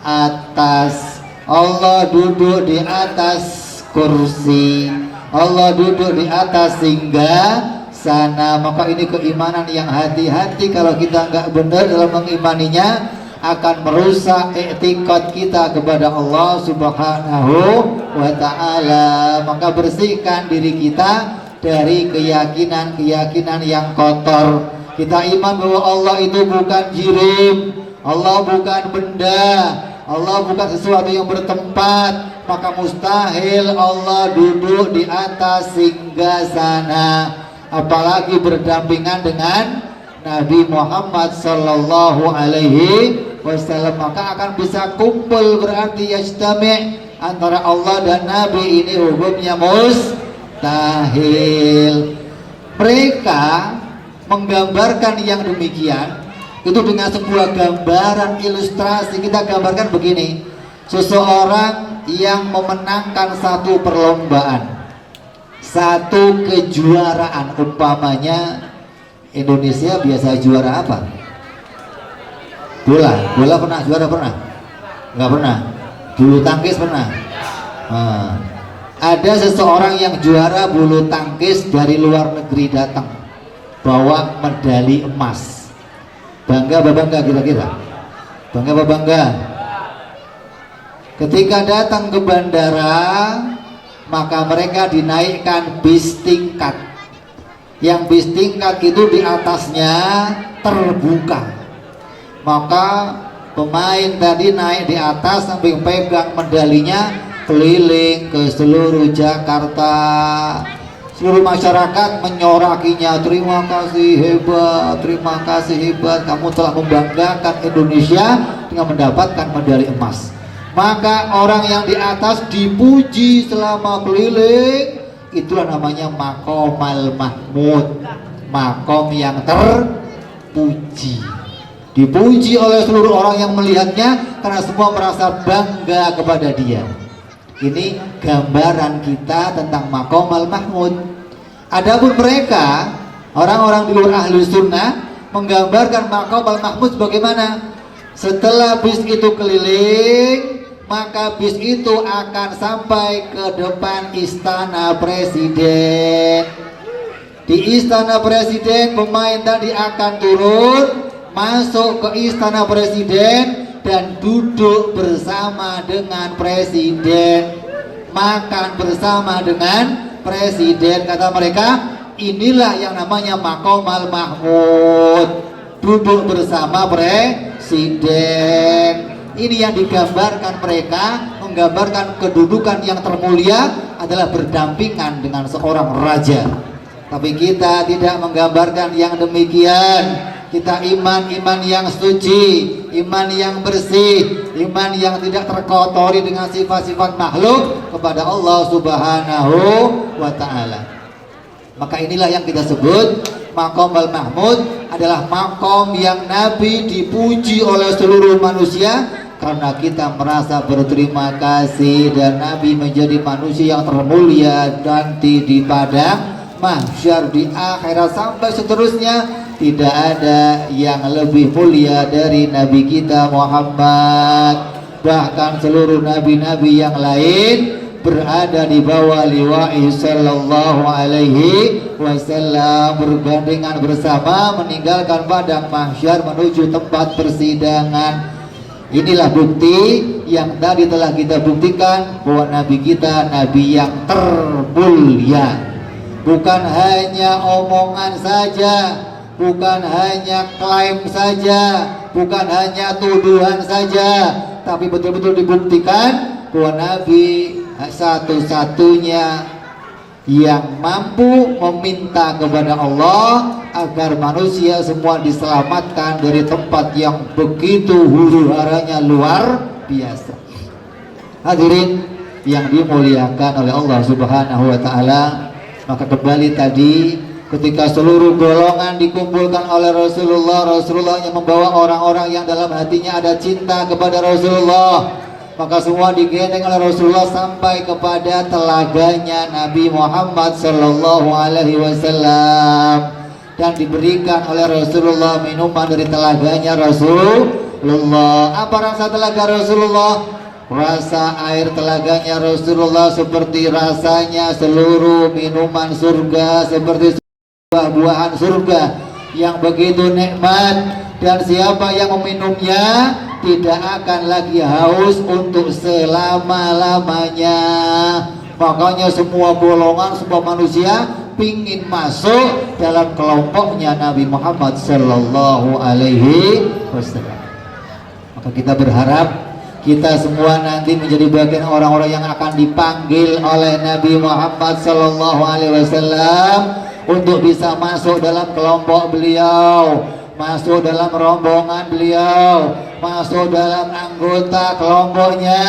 atas. Allah duduk di atas kursi, Allah duduk di atas singgasana. Maka ini keimanan yang hati-hati, kalau kita nggak benar dalam mengimaninya akan merusak i'tiqad kita kepada Allah Subhanahu wa ta'ala. Maka bersihkan diri kita dari keyakinan-keyakinan yang kotor. Kita iman bahwa Allah itu bukan jirim, Allah bukan benda, Allah bukan sesuatu yang bertempat. Maka mustahil Allah duduk di atas singgasana, apalagi berdampingan dengan Nabi Muhammad sallallahu alaihi wasallam. Maka akan bisa kumpul, berarti yajtami' antara Allah dan Nabi. Ini hukumnya mustahil. Mereka menggambarkan yang demikian itu dengan sebuah gambaran ilustrasi. Kita gambarkan begini: seseorang yang memenangkan satu perlombaan, satu kejuaraan, umpamanya Indonesia biasa juara apa? Bola pernah juara? Pernah? Nggak pernah. Bulu tangkis pernah? Ada seseorang yang juara bulu tangkis dari luar negeri datang, bawa medali emas. Bangga apa bangga kira-kira? Bangga apa bangga? Ketika datang ke bandara, maka mereka dinaikkan bis tingkat. Yang bis tingkat itu di atasnya terbuka. Maka pemain tadi naik di atas sambil pegang medalinya, keliling ke seluruh Jakarta. Seluruh masyarakat menyorakinya, terima kasih hebat, terima kasih hebat, kamu telah membanggakan Indonesia dengan mendapatkan medali emas. Maka orang yang di atas dipuji selama keliling. Itulah namanya maqamul mahmud, makom yang terpuji. Dipuji oleh seluruh orang yang melihatnya karena semua merasa bangga kepada dia. Ini gambaran kita tentang maqamul mahmud. Adapun mereka, orang-orang di luar ahli sunnah, menggambarkan maqamul mahmud bagaimana? Setelah bis itu keliling, maka bis itu akan sampai ke depan istana presiden. Di istana presiden pemain tadi akan turun, masuk ke istana presiden dan duduk bersama dengan presiden, makan bersama dengan presiden. Kata mereka, inilah yang namanya Maqamal Mahmud, duduk bersama presiden. Ini yang digambarkan mereka, menggambarkan kedudukan yang termulia adalah berdampingan dengan seorang raja. Tapi kita tidak menggambarkan yang demikian. Kita iman yang suci, iman yang bersih, iman yang tidak terkotori dengan sifat-sifat makhluk kepada Allah Subhanahu wa ta'ala. Maka inilah yang kita sebut Maqamal Mahmud adalah makom yang Nabi dipuji oleh seluruh manusia, karena kita merasa berterima kasih dan Nabi menjadi manusia yang termulia nanti di padang mahsyar, di akhirat sampai seterusnya. Tidak ada yang lebih mulia dari Nabi kita Muhammad. Bahkan seluruh nabi-nabi yang lain berada di bawah liwa'i sallallahu alaihi wasallam, bergandengan bersama meninggalkan padang mahsyar menuju tempat persidangan. Inilah bukti yang tadi telah kita buktikan bahwa Nabi kita Nabi yang termulia. Bukan hanya omongan saja, bukan hanya klaim saja, bukan hanya tuduhan saja, tapi betul-betul dibuktikan bahwa Nabi satu-satunya yang mampu meminta kepada Allah agar manusia semua diselamatkan dari tempat yang begitu huru-haranya luar biasa. Hadirin yang dimuliakan oleh Allah Subhanahu wa ta'ala, maka kembali tadi ketika seluruh golongan dikumpulkan oleh Rasulullah yang membawa orang-orang yang dalam hatinya ada cinta kepada Rasulullah, maka semua digendeng oleh Rasulullah sampai kepada telaganya Nabi Muhammad sallallahu alaihi wasallam, dan diberikan oleh Rasulullah minuman dari telaganya Rasulullah. Apa rasa telaga Rasulullah? Rasa air telaganya Rasulullah seperti rasanya seluruh minuman surga, seperti buah-buahan surga yang begitu nikmat, dan siapa yang meminumnya tidak akan lagi haus untuk selama-lamanya. Makanya semua golongan, semua manusia pingin masuk dalam kelompoknya Nabi Muhammad sallallahu alaihi wasallam. Maka kita berharap kita semua nanti menjadi bagian orang-orang yang akan dipanggil oleh Nabi Muhammad sallallahu alaihi wasallam untuk bisa masuk dalam kelompok beliau, masuk dalam rombongan beliau, masuk dalam anggota kelompoknya.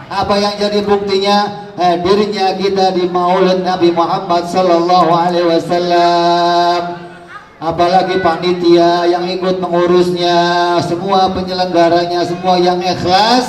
Apa yang jadi buktinya? Hadirnya kita di Maulid Nabi Muhammad sallallahu alaihi wasallam. Apalagi panitia yang ikut mengurusnya, semua penyelenggaranya, semua yang ikhlas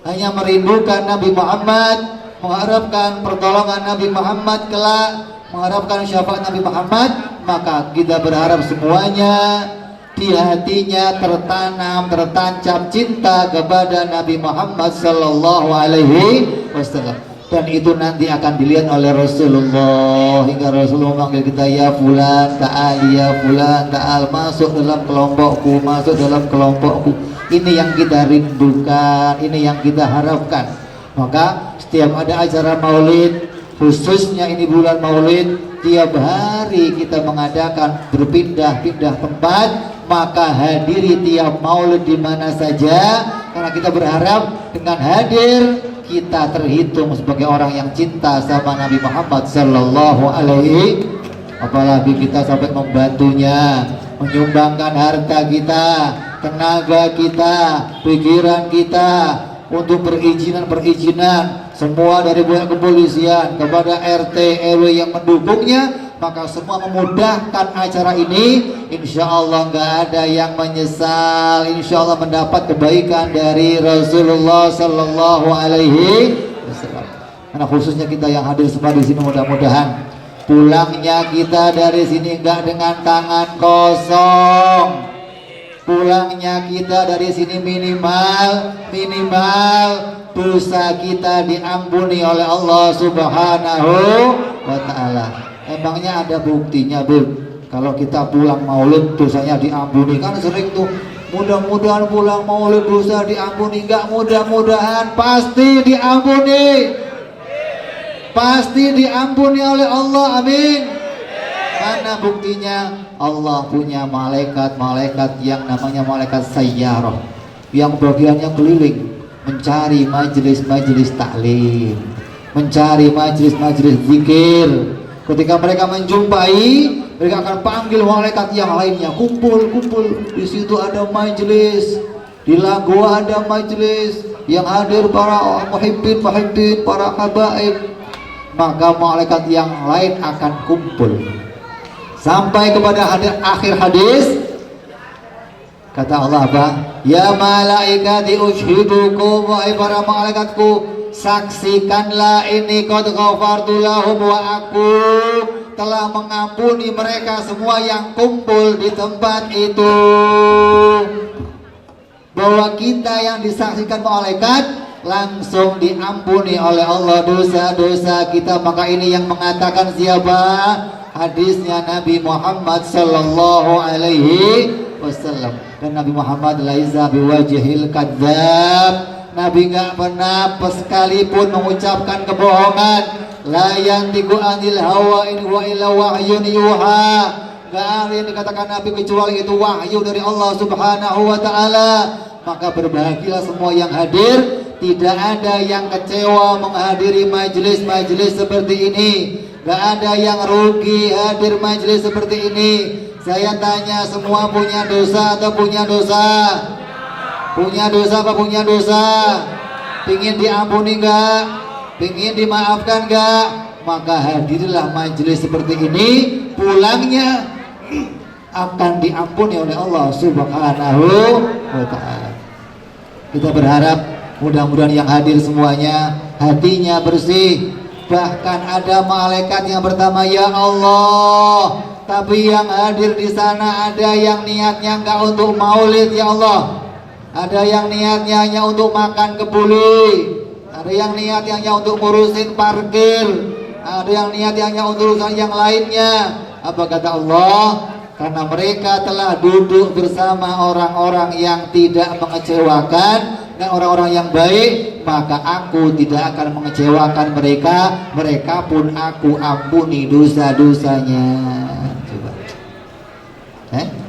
hanya merindukan Nabi Muhammad, mengharapkan pertolongan Nabi Muhammad kelak, mengharapkan syafaat Nabi Muhammad. Maka kita berharap semuanya di hatinya tertanam, tertancap cinta kepada Nabi Muhammad sallallahu alaihi wasallam, dan itu nanti akan dilihat oleh Rasulullah hingga Rasulullah memanggil kita, ya fulan ta'al, ya fulan ta'al, masuk dalam kelompokku, masuk dalam kelompokku. Ini yang kita rindukan, ini yang kita harapkan. Maka setiap ada acara maulid, khususnya ini bulan maulid, tiap hari kita mengadakan berpindah-pindah tempat, maka hadiri tiap maulid di mana saja, karena kita berharap dengan hadir kita terhitung sebagai orang yang cinta sama Nabi Muhammad sallallahu alaihi. Apalagi kita sampai membantunya, menyumbangkan harta kita, tenaga kita, pikiran kita untuk perizinan semua dari pihak kepolisian kepada RT RW yang mendukungnya. Maka semua memudahkan acara ini, insya Allah nggak ada yang menyesal, insya Allah mendapat kebaikan dari Rasulullah sallallahu alaihi wasallam. Karena khususnya kita yang hadir semua di sini, mudah-mudahan pulangnya kita dari sini nggak dengan tangan kosong. pulangnya kita dari sini minimal dosa kita diampuni oleh Allah Subhanahu wa ta'ala. Emangnya ada buktinya, Beb? Kalau kita pulang maulid dosanya diampuni? Kan sering tuh, mudah-mudahan pulang maulid dosa diampuni. Enggak mudah-mudahan, pasti diampuni. Pasti diampuni oleh Allah, amin. Mana buktinya? Allah punya malaikat yang namanya malaikat sayyarah, yang bagiannya keliling mencari majelis-majelis taklim, mencari majelis-majelis zikir. Ketika mereka menjumpai, mereka akan panggil malaikat yang lainnya, kumpul. Di situ ada majelis, di lagu ada majelis, yang hadir para muhibbin, para habaib. Maka malaikat yang lain akan kumpul sampai kepada akhir hadis. Kata Allah apa? Ya malaikati ushhidukum, wahai para malaikatku, saksikanlah ini qad ghafartu lahum, wa aku telah mengampuni mereka semua yang kumpul di tempat itu. Bahwa kita yang disaksikan malaikat langsung diampuni oleh Allah dosa-dosa kita. Maka ini yang mengatakan siapa? Hadisnya Nabi Muhammad sallallahu alaihi wasallam. Dan Nabi Muhammad laisa biwajhil kadzab. Nabi enggak pernah sekalipun mengucapkan kebohongan. La yantiqu anil hawa in huwa illa wahyun yuha. Enggak ada yang dikatakan Nabi kecuali itu wahyu dari Allah Subhanahu wa taala. Maka berbahagialah semua yang hadir. Tidak ada yang kecewa menghadiri majelis-majelis seperti ini. Gak ada yang rugi hadir majelis seperti ini. Saya tanya, semua punya dosa atau punya dosa? Punya dosa apa punya dosa? Pingin diampuni gak? Pingin dimaafkan gak? Maka hadirlah majelis seperti ini. Pulangnya akan diampuni oleh Allah Subhanahu wa ta'ala. Kita berharap mudah-mudahan yang hadir semuanya hatinya bersih. Bahkan ada malaikat yang pertama, ya Allah, tapi yang hadir di sana ada yang niatnya enggak untuk maulid, ya Allah. Ada yang niatnya hanya untuk makan kebuli. Ada yang niatnya hanya untuk ngurusin parkir. Ada yang niatnya hanya untuk urusan yang lainnya. Apa kata Allah? Karena mereka telah duduk bersama orang-orang yang tidak mengecewakan dan orang-orang yang baik, maka aku tidak akan mengecewakan mereka. Mereka pun aku ampuni dosa-dosanya. Coba.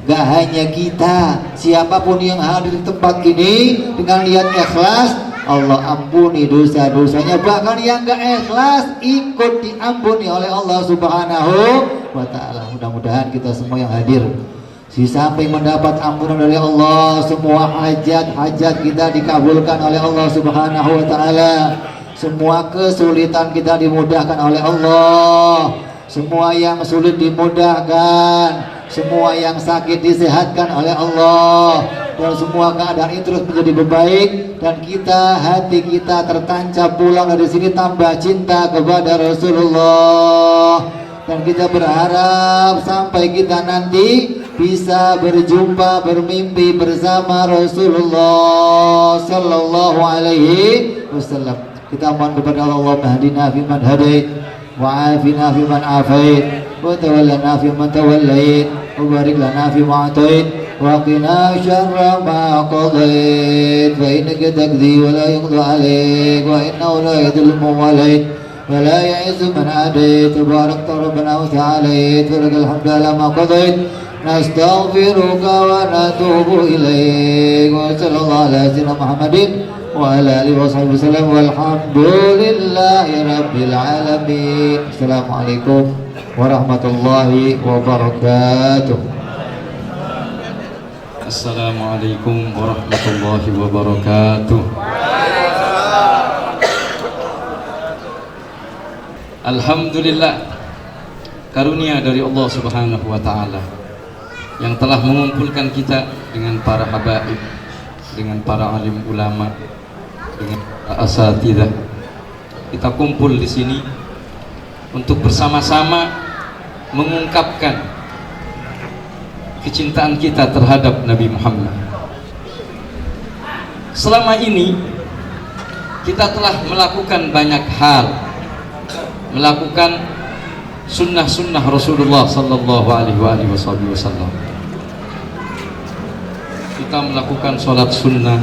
Gak hanya kita, siapapun yang hadir di tempat ini dengan niat ikhlas, Allah ampuni dosa-dosanya. Bahkan yang gak ikhlas ikut diampuni oleh Allah Subhanahu wa ta'ala. Mudah-mudahan kita semua yang hadir di samping mendapat ampunan dari Allah, semua hajat-hajat kita dikabulkan oleh Allah Subhanahu wa ta'ala. Semua kesulitan kita dimudahkan oleh Allah. Semua yang sulit dimudahkan. Semua yang sakit disehatkan oleh Allah. Dan semua keadaan itu terus menjadi baik. Dan kita, hati kita tertancap pulang dari sini tambah cinta kepada Rasulullah. Dan kita berharap sampai kita nanti bisa berjumpa, bermimpi bersama Rasulullah sallallahu alaihi wasallam. Kita mohon kepada Allah, mahdina fi man hadait, wa afina fi man afait, wa tawallana fi man tawallait, wa barik lana fi ma atait, wa qina syarra ma qadait, fa innaka taqdi wa la yuqda alaik, wa innahu la yadhillu man walait, ولا يعز من عاديت. تبارك ربنا وتعالى ولك الحمد على ما قضيت. نستغفرك ونتوب إليك. وصلى الله على سيدنا محمد وعلى آله وصحبه وسلم والحمد لله رب العالمين. السلام عليكم ورحمة الله وبركاته. Assalamualaikum warahmatullahi wabarakatuh. Alhamdulillah, karunia dari Allah Subhanahu wa ta'ala yang telah mengumpulkan kita dengan para habaib, dengan para alim ulama, dengan asatidzah. Kita kumpul di sini untuk bersama-sama mengungkapkan kecintaan kita terhadap Nabi Muhammad. Selama ini kita telah melakukan banyak hal, melakukan sunnah-sunnah Rasulullah sallallahu alaihi wasallam. Kita melakukan sholat sunnah,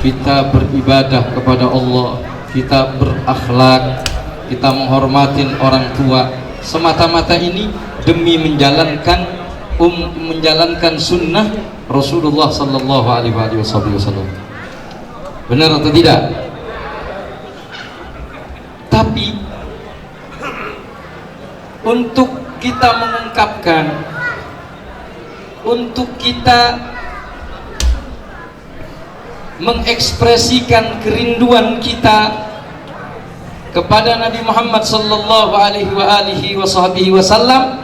kita beribadah kepada Allah, kita berakhlak, kita menghormatin orang tua, semata-mata ini demi menjalankan sunnah Rasulullah sallallahu alaihi wasallam. Benar atau tidak? Tapi untuk kita mengungkapkan, untuk kita mengekspresikan kerinduan kita kepada Nabi Muhammad sallallahu alaihi wasallam,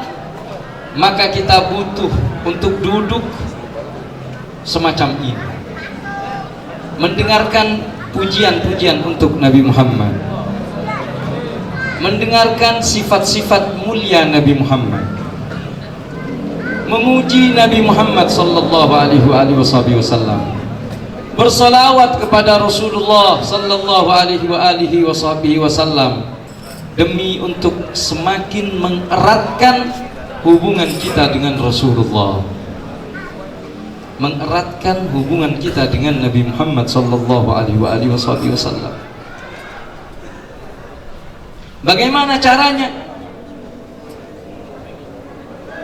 maka kita butuh untuk duduk semacam ini, mendengarkan pujian-pujian untuk Nabi Muhammad, mendengarkan sifat-sifat mulia Nabi Muhammad, memuji Nabi Muhammad sallallahu alaihi wasallam, bersalawat kepada Rasulullah sallallahu alaihi wasallam, demi untuk semakin mengeratkan hubungan kita dengan Rasulullah, mengeratkan hubungan kita dengan Nabi Muhammad sallallahu alaihi wasallam. Bagaimana caranya?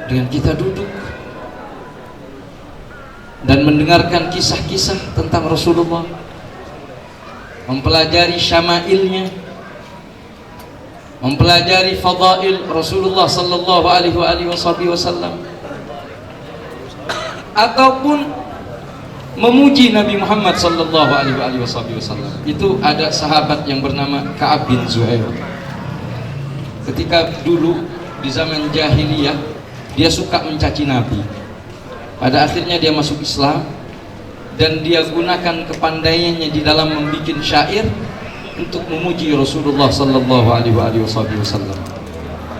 Dengan kita duduk dan mendengarkan kisah-kisah tentang Rasulullah, mempelajari syama'ilnya, mempelajari fadail Rasulullah sallallahu alaihi wasallam, ataupun memuji Nabi Muhammad sallallahu alaihi wasallam. Itu ada sahabat yang bernama Ka'ab bin Zuhair. Ketika dulu di zaman jahiliyah, dia suka mencaci Nabi. Pada akhirnya dia masuk Islam, dan dia gunakan kepandaiannya di dalam membuat syair untuk memuji Rasulullah sallallahu alaihi wasallam.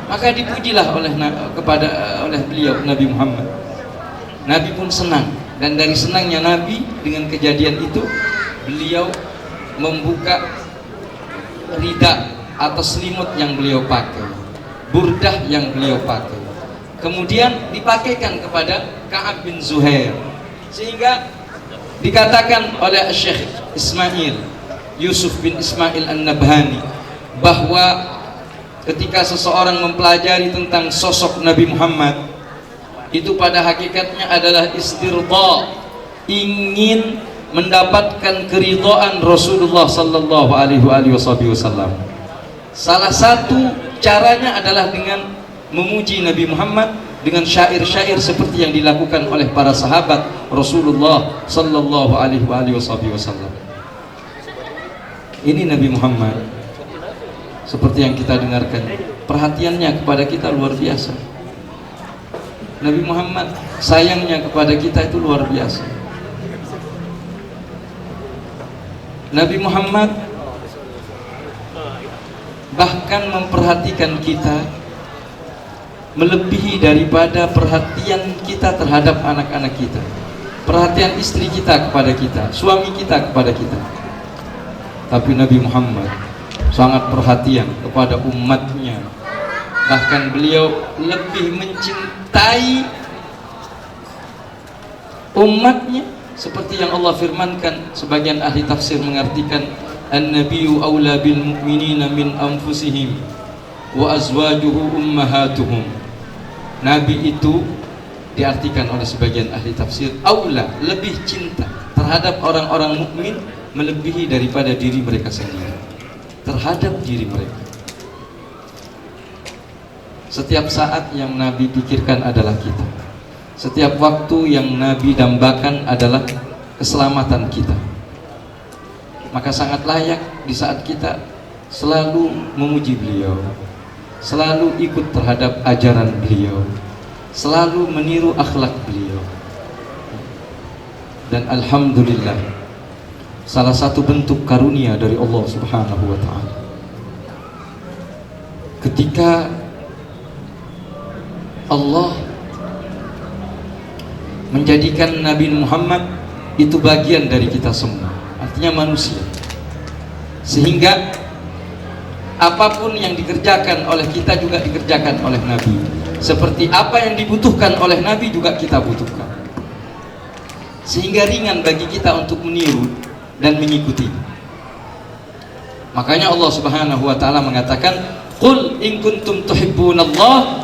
Maka dipujilah oleh beliau Nabi Muhammad. Nabi pun senang, dan dari senangnya Nabi dengan kejadian itu, beliau membuka rida atau selimut yang beliau pakai, burdah yang beliau pakai, kemudian dipakaikan kepada Ka'ab bin Zuhair, sehingga dikatakan oleh Syekh Ismail Yusuf bin Ismail An-Nabhani bahwa ketika seseorang mempelajari tentang sosok Nabi Muhammad, itu pada hakikatnya adalah istirda, ingin mendapatkan keridhaan Rasulullah sallallahu alaihi wasallam. Salah satu caranya adalah dengan memuji Nabi Muhammad dengan syair-syair seperti yang dilakukan oleh para sahabat Rasulullah sallallahu alaihi wasallam. Ini Nabi Muhammad seperti yang kita dengarkan, perhatiannya kepada kita luar biasa. Nabi Muhammad sayangnya kepada kita itu luar biasa. Nabi Muhammad bahkan memperhatikan kita melebihi daripada perhatian kita terhadap anak-anak kita, perhatian istri kita kepada kita, suami kita kepada kita. Tapi Nabi Muhammad sangat perhatian kepada umatnya. Bahkan beliau lebih mencintai umatnya, seperti yang Allah firmankan. Sebagian ahli tafsir mengartikan an-nabiyyu aula bil mu'minina min anfusihim wa azwajuhu ummahatuhum. Nabi itu diartikan oleh sebagian ahli tafsir aula, lebih cinta terhadap orang-orang mukmin melebihi daripada diri mereka sendiri, terhadap diri mereka. Setiap saat yang Nabi pikirkan adalah kita. Setiap waktu yang Nabi dambakan adalah keselamatan kita. Maka sangat layak di saat kita selalu memuji beliau, selalu ikut terhadap ajaran beliau, selalu meniru akhlak beliau. Dan alhamdulillah, salah satu bentuk karunia dari Allah Subhanahu wa ta'ala, ketika Allah menjadikan Nabi Muhammad itu bagian dari kita semua, artinya manusia, sehingga apapun yang dikerjakan oleh kita juga dikerjakan oleh Nabi. Seperti apa yang dibutuhkan oleh Nabi juga kita butuhkan, sehingga ringan bagi kita untuk meniru dan mengikuti. Makanya Allah Subhanahu wa taala mengatakan, "Qul in kuntum tuhibbunallah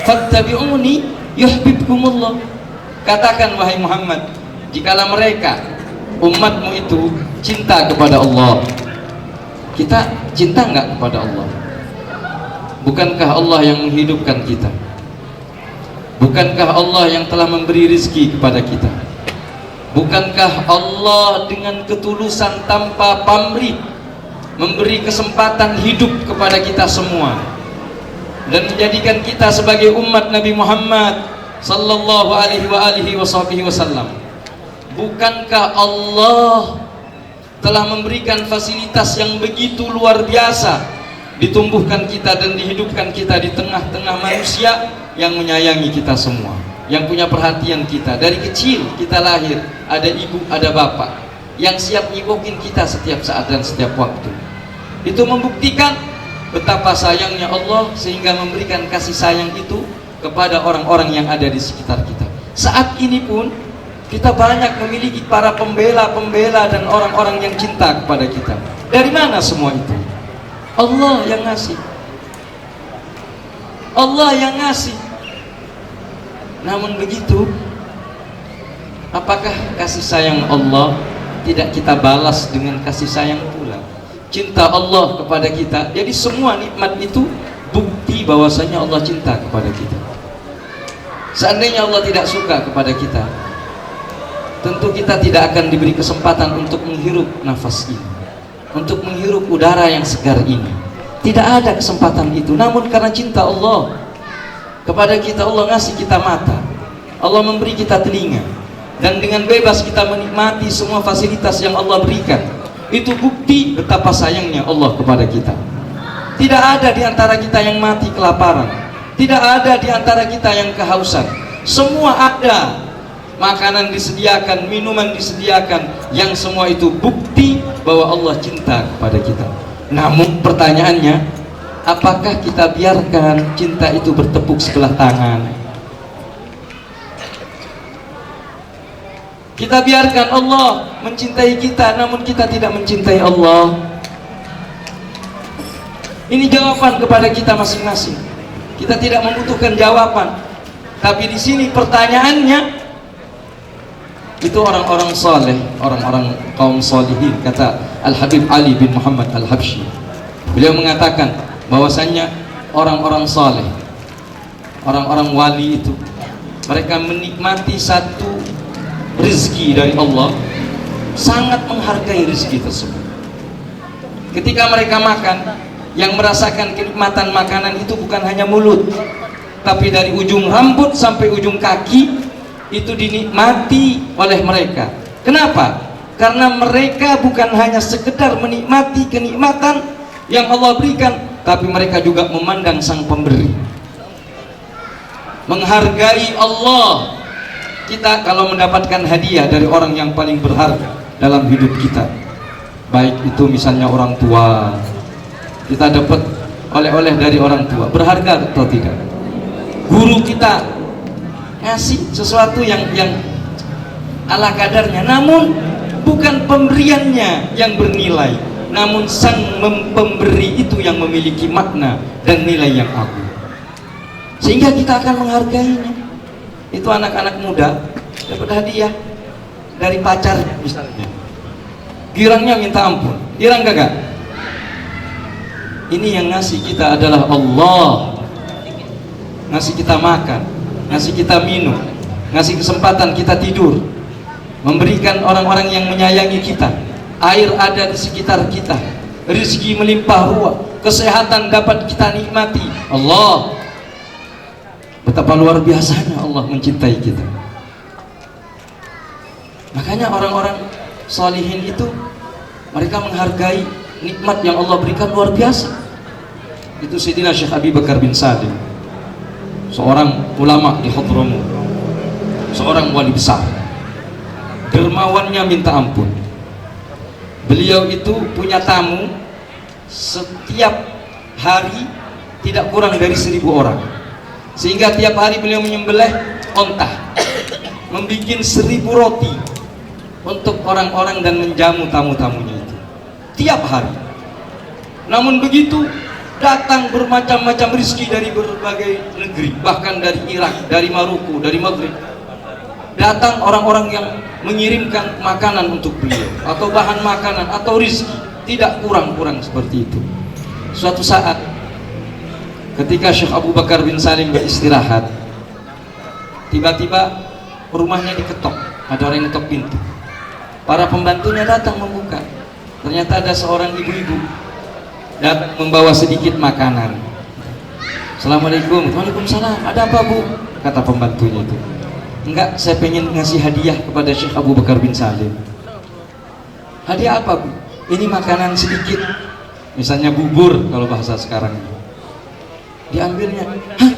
fattabi'uni yuhibbukumullah." Katakan wahai Muhammad, jikalau mereka umatmu itu cinta kepada Allah. Kita cinta enggak kepada Allah? Bukankah Allah yang menghidupkan kita? Bukankah Allah yang telah memberi rezeki kepada kita? Bukankah Allah dengan ketulusan tanpa pamrih memberi kesempatan hidup kepada kita semua dan menjadikan kita sebagai umat Nabi Muhammad sallallahu alaihi wasallam? Bukankah Allah telah memberikan fasilitas yang begitu luar biasa, ditumbuhkan kita dan dihidupkan kita di tengah-tengah manusia yang menyayangi kita semua, yang punya perhatian kita. Dari kecil kita lahir, ada ibu, ada bapak yang siap nyipokin kita setiap saat dan setiap waktu. Itu membuktikan betapa sayangnya Allah sehingga memberikan kasih sayang itu kepada orang-orang yang ada di sekitar kita. Saat ini pun kita banyak memiliki para pembela-pembela dan orang-orang yang cinta kepada kita. Dari mana semua itu? Allah yang ngasih. Allah yang ngasih. Namun begitu, apakah kasih sayang Allah tidak kita balas dengan kasih sayang pula? Cinta Allah kepada kita. Jadi semua nikmat itu bukti bahwasanya Allah cinta kepada kita. Seandainya Allah tidak suka kepada kita, tentu kita tidak akan diberi kesempatan untuk menghirup nafas ini, untuk menghirup udara yang segar ini. Tidak ada kesempatan itu. Namun karena cinta Allah kepada kita, Allah ngasih kita mata, Allah memberi kita telinga, dan dengan bebas kita menikmati semua fasilitas yang Allah berikan. Itu bukti betapa sayangnya Allah kepada kita. Tidak ada di antara kita yang mati kelaparan, tidak ada di antara kita yang kehausan. Semua ada, makanan disediakan, minuman disediakan, yang semua itu bukti bahwa Allah cinta kepada kita. Namun pertanyaannya, apakah kita biarkan cinta itu bertepuk sebelah tangan? Kita biarkan Allah mencintai kita, namun kita tidak mencintai Allah. Ini jawaban kepada kita masing-masing. Kita tidak membutuhkan jawaban, tapi di sini pertanyaannya, itu orang-orang saleh, orang-orang kaum salihin. Kata Al-Habib Ali bin Muhammad Al-Habsyi, beliau mengatakan bahwasannya orang-orang saleh, orang-orang wali itu, mereka menikmati satu rezeki dari Allah, sangat menghargai rezeki tersebut. Ketika mereka makan, yang merasakan kenikmatan makanan itu bukan hanya mulut, tapi dari ujung rambut sampai ujung kaki itu dinikmati oleh mereka. Kenapa? Karena mereka bukan hanya sekedar menikmati kenikmatan yang Allah berikan, tapi mereka juga memandang sang pemberi, menghargai Allah. Kita kalau mendapatkan hadiah dari orang yang paling berharga dalam hidup kita, baik itu misalnya orang tua, kita dapat oleh-oleh dari orang tua, berharga atau tidak? Guru kita ngasih sesuatu yang ala kadarnya, namun bukan pemberiannya yang bernilai, namun sang pemberi itu yang memiliki makna dan nilai yang agung, sehingga kita akan menghargainya. Itu anak-anak muda dapat hadiah dari pacar misalnya, girangnya minta ampun, girang gak? Ini yang ngasih kita adalah Allah. Ngasih kita makan, ngasih kita minum, ngasih kesempatan kita tidur, memberikan orang-orang yang menyayangi kita, air ada di sekitar kita, rezeki melimpah ruah, kesehatan dapat kita nikmati. Allah, betapa luar biasanya Allah mencintai kita. Makanya orang-orang salihin itu, mereka menghargai nikmat yang Allah berikan luar biasa. Itu Sayyidina Syekh Abi Bakar bin Sadim, seorang ulama di Hadramut, seorang wali besar, dermawannya minta ampun. Beliau itu punya tamu setiap hari tidak kurang dari 1000 orang, sehingga tiap hari beliau menyembelih onta, membuat 1000 roti untuk orang-orang dan menjamu tamu-tamunya itu tiap hari. Namun begitu datang bermacam-macam rezeki dari berbagai negeri, bahkan dari Irak, dari Maroko, dari Maghrib. Datang orang-orang yang mengirimkan makanan untuk beliau, atau bahan makanan, atau rezeki, tidak kurang-kurang seperti itu. Suatu saat ketika Syekh Abu Bakar bin Salim beristirahat, tiba-tiba rumahnya diketok, ada orang yang ketok pintu. Para pembantunya datang membuka, ternyata ada seorang ibu-ibu datang membawa sedikit makanan. Assalamualaikum. Waalaikumsalam. Ada apa, Bu? Kata pembantunya itu. Enggak, saya pengen ngasih hadiah kepada Syekh Abu Bakar bin Salim. Hadiah apa, Bu? Ini makanan sedikit, misalnya bubur kalau bahasa sekarang. Diambilnya. Hah?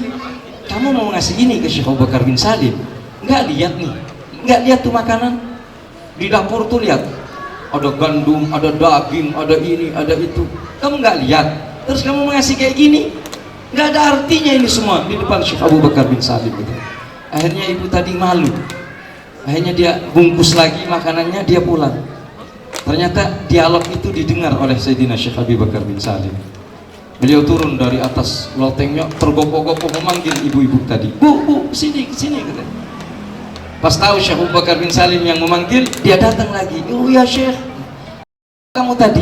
Kamu mau ngasih ini ke Syekh Abu Bakar bin Salim? Enggak lihat nih, enggak lihat tuh makanan di dapur tuh, lihat ada gandum, ada daging, ada ini, ada itu. Kamu nggak lihat? Terus kamu mau ngasih kayak gini? Nggak ada artinya ini semua di depan Syekh Abu Bakar bin Salim gitu. Akhirnya ibu tadi malu, akhirnya dia bungkus lagi makanannya, dia pulang. Ternyata dialog itu didengar oleh Sayyidina Syekh Abu Bakar bin Salim. Beliau turun dari atas lotengnya, tergopoh-gopoh memanggil ibu-ibu tadi. Bu, sini, kesini, katanya. Pas tahu Syekh Abu Bakar bin Salim yang memanggil, dia datang lagi. Oh ya Syekh, kamu tadi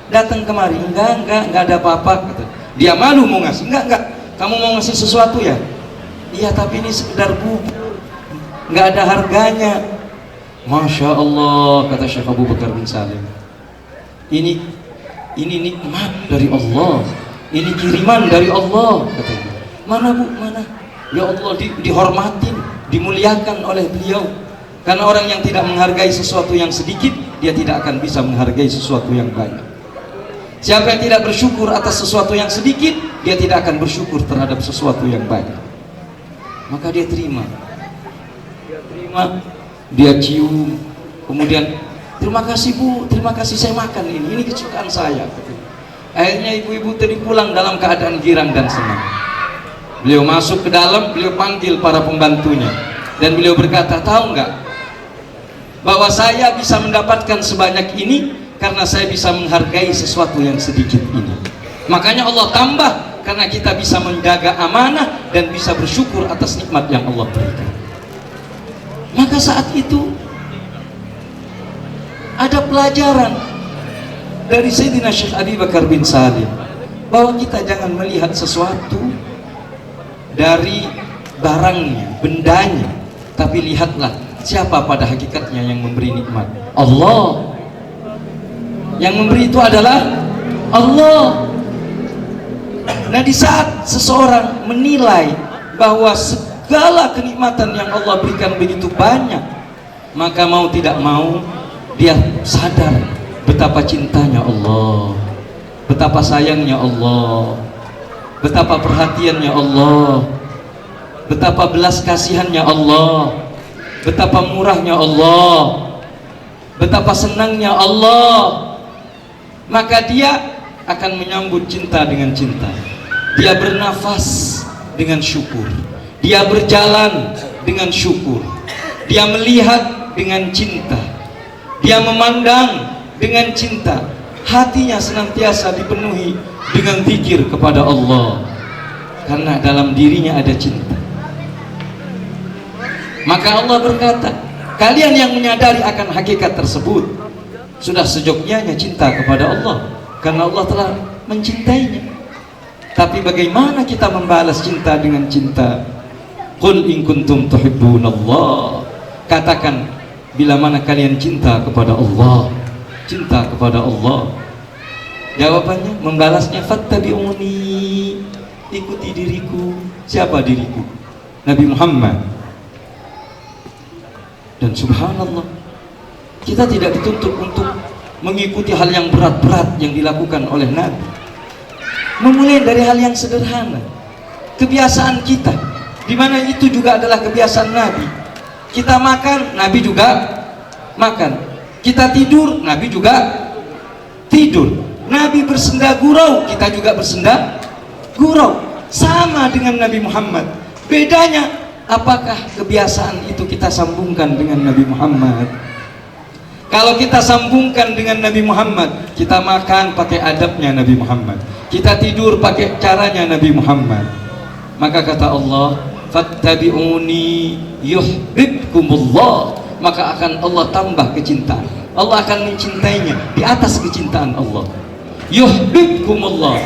datang kemari? Enggak ada apa-apa, kata. Dia malu mau ngasih. Enggak, kamu mau ngasih sesuatu ya? Iya, tapi ini sekedar bubur, enggak ada harganya. Masya Allah, kata Syekh Abu Bakar bin Salim, ini nikmat dari Allah, ini kiriman dari Allah, katanya. Mana Bu, mana? Ya Allah, dihormatin, dimuliakan oleh beliau. Karena orang yang tidak menghargai sesuatu yang sedikit, dia tidak akan bisa menghargai sesuatu yang banyak. Siapa yang tidak bersyukur atas sesuatu yang sedikit, dia tidak akan bersyukur terhadap sesuatu yang banyak. Maka dia terima, dia cium, kemudian terima kasih Bu, terima kasih, saya makan ini kesukaan saya. Akhirnya ibu-ibu tadi pulang dalam keadaan girang dan senang. Beliau masuk ke dalam, beliau panggil para pembantunya, dan beliau berkata, tahu nggak bahwa saya bisa mendapatkan sebanyak ini karena saya bisa menghargai sesuatu yang sedikit ini. Makanya Allah tambah, karena kita bisa menjaga amanah dan bisa bersyukur atas nikmat yang Allah berikan. Maka saat itu ada pelajaran dari Sayyidina Syekh Abu Bakar bin Salim, bahwa kita jangan melihat sesuatu dari barangnya, bendanya, tapi lihatlah siapa pada hakikatnya yang memberi nikmat. Allah. Yang memberi itu adalah Allah. Nah, di saat seseorang menilai bahwa segala kenikmatan yang Allah berikan begitu banyak, maka mau tidak mau dia sadar betapa cintanya Allah, betapa sayangnya Allah, betapa perhatiannya Allah, betapa belas kasihannya Allah, betapa murahnya Allah, betapa senangnya Allah. Maka dia akan menyambut cinta dengan cinta. Dia bernafas dengan syukur, dia berjalan dengan syukur, dia melihat dengan cinta, dia memandang dengan cinta. Hatinya senantiasa dipenuhi dengan zikir kepada Allah, karena dalam dirinya ada cinta. Maka Allah berkata, kalian yang menyadari akan hakikat tersebut sudah sejognyanya cinta kepada Allah, karena Allah telah mencintainya. Tapi bagaimana kita membalas cinta dengan cinta? Qul in kuntum tuhibbunallah, katakan bila mana kalian cinta kepada Allah, cinta kepada Allah. Jawabannya, membalasnya, fattabi'uni, ikuti diriku. Siapa diriku? Nabi Muhammad. Dan subhanallah, kita tidak dituntut untuk mengikuti hal yang berat-berat yang dilakukan oleh Nabi. Memulai dari hal yang sederhana, kebiasaan kita, di mana itu juga adalah kebiasaan Nabi. Kita makan, Nabi juga makan. Kita tidur, Nabi juga tidur. Nabi bersenda gurau, kita juga bersenda gurau. Sama dengan Nabi Muhammad. Bedanya, apakah kebiasaan itu kita sambungkan dengan Nabi Muhammad? Kalau kita sambungkan dengan Nabi Muhammad, kita makan pakai adabnya Nabi Muhammad, kita tidur pakai caranya Nabi Muhammad, maka kata Allah, fattabi'uni yuhibbukumullah, maka akan Allah tambah kecintaan. Allah akan mencintainya di atas kecintaan Allah. Yuhibbukumullah.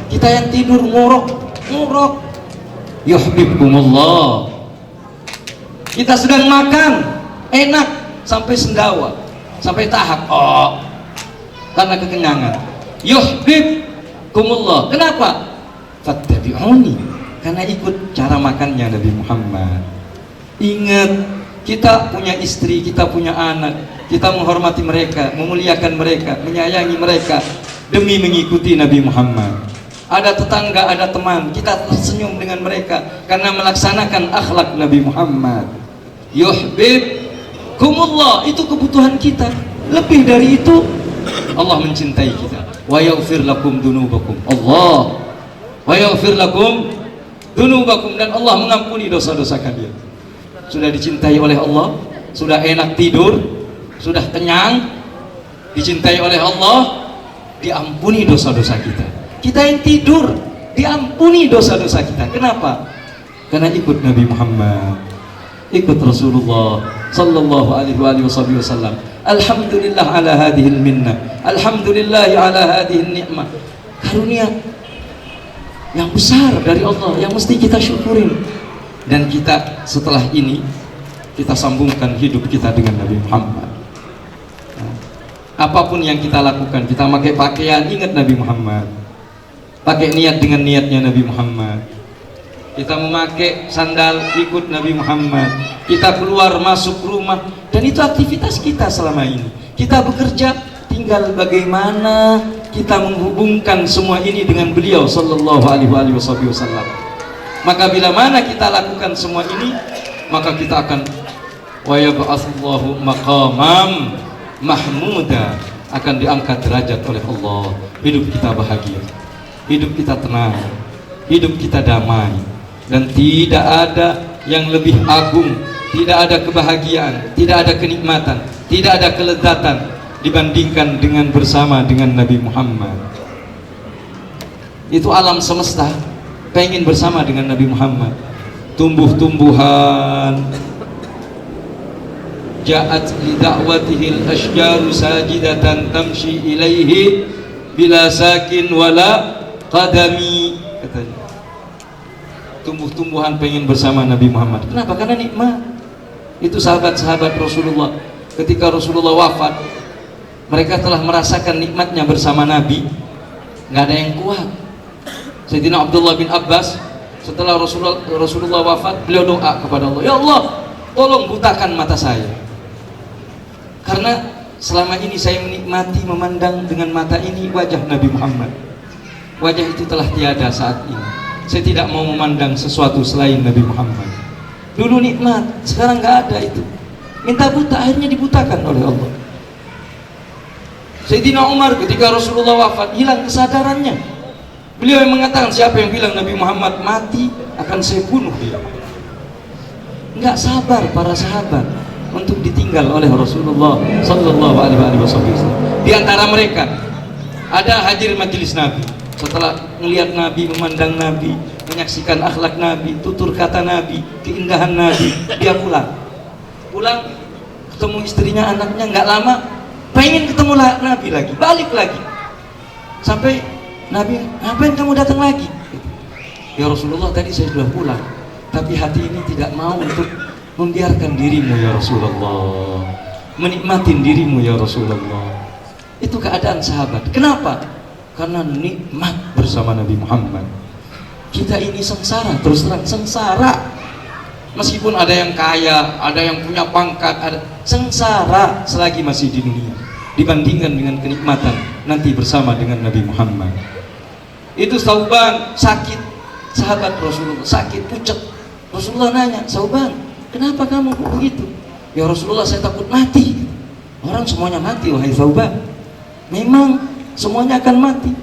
Kita yang tidur ngorok yuhibbukumullah. Kita sedang makan enak sampai sendawa, sampai tahap karena kekenyangan. Yuhibbukumullah. Kenapa? Fattabi'uni, karena ikut cara makannya Nabi Muhammad. Ingat, kita punya istri, kita punya anak, kita menghormati mereka, memuliakan mereka, menyayangi mereka demi mengikuti Nabi Muhammad. Ada tetangga, ada teman, kita tersenyum dengan mereka karena melaksanakan akhlak Nabi Muhammad. Yuhibbukumullah, itu kebutuhan kita. Lebih dari itu, Allah mencintai kita. Wa yaghfir lakum dunubakum. Allah wa yaghfir lakum dunubakum, dan Allah mengampuni dosa-dosa kalian. Sudah dicintai oleh Allah, sudah enak tidur, sudah kenyang, dicintai oleh Allah, diampuni dosa-dosa kita. Kita yang tidur, diampuni dosa-dosa kita. Kenapa? Karena ikut Nabi Muhammad, ikut Rasulullah sallallahu alaihi wasallam. Alhamdulillah ala hadhil minnah, alhamdulillah ala hadhil ni'mah. Karunia yang besar dari Allah yang mesti kita syukurin. Dan kita setelah ini, kita sambungkan hidup kita dengan Nabi Muhammad. Apapun yang kita lakukan, kita pakai pakaian, ingat Nabi Muhammad. Pakai niat dengan niatnya Nabi Muhammad. Kita memakai sandal, ikut Nabi Muhammad. Kita keluar masuk rumah, dan itu aktivitas kita selama ini. Kita bekerja, tinggal bagaimana kita menghubungkan semua ini dengan beliau sallallahu alaihi wasallam. Maka bila mana kita lakukan semua ini, maka kita akan wa yab'atsullahu maqamam mahmuda, akan diangkat derajat oleh Allah. Hidup kita bahagia, hidup kita tenang, hidup kita damai, dan tidak ada yang lebih agung, tidak ada kebahagiaan, tidak ada kenikmatan, tidak ada kelezatan dibandingkan dengan bersama dengan Nabi Muhammad. Itu alam semesta pengen bersama dengan Nabi Muhammad. Tumbuh-tumbuhan ja'at li da'watihil ashjaru sajidatan tamshi ilaihi bila sakin wala qadami, katanya. Tumbuh-tumbuhan pengen bersama Nabi Muhammad. Kenapa? Karena nikmat. Itu sahabat-sahabat Rasulullah, ketika Rasulullah wafat, mereka telah merasakan nikmatnya bersama Nabi. Nggak ada yang kuat. Sayyidina Abdullah bin Abbas, setelah Rasulullah wafat, beliau doa kepada Allah, ya Allah, tolong butakan mata saya, karena selama ini saya menikmati memandang dengan mata ini wajah Nabi Muhammad. Wajah itu telah tiada saat ini. Saya tidak mau memandang sesuatu selain Nabi Muhammad. Dulu nikmat, sekarang nggak ada itu. Minta buta, akhirnya dibutakan oleh Allah. Sayyidina Umar ketika Rasulullah wafat, hilang kesadarannya. Beliau yang mengatakan, siapa yang bilang Nabi Muhammad mati, akan saya bunuh dia. Enggak sabar para sahabat untuk ditinggal oleh Rasulullah sallallahu alaihi wasallam. Di antara mereka ada hadir majelis Nabi. Setelah melihat Nabi, memandang Nabi, menyaksikan akhlak Nabi, tutur kata Nabi, keindahan Nabi, dia pulang. Pulang ketemu istrinya, anaknya, nggak lama pengen ketemu Nabi lagi, balik lagi. Sampai Nabi, ngapain kamu datang lagi? Ya Rasulullah, tadi saya sudah pulang, tapi hati ini tidak mau untuk membiarkan dirimu ya Rasulullah, menikmatin dirimu ya Rasulullah. Itu keadaan sahabat. Kenapa? Karena nikmat bersama Nabi Muhammad. Kita ini sengsara, terus terang sengsara. Meskipun ada yang kaya, ada yang punya pangkat, ada sengsara selagi masih di dunia, dibandingkan dengan kenikmatan nanti bersama dengan Nabi Muhammad. Itu Sauban sakit, sahabat Rasulullah sakit pucat. Rasulullah nanya, Sauban, kenapa kamu kok begitu? Ya Rasulullah, saya takut mati. Orang semuanya mati, wahai Thauban. Memang semuanya akan mati.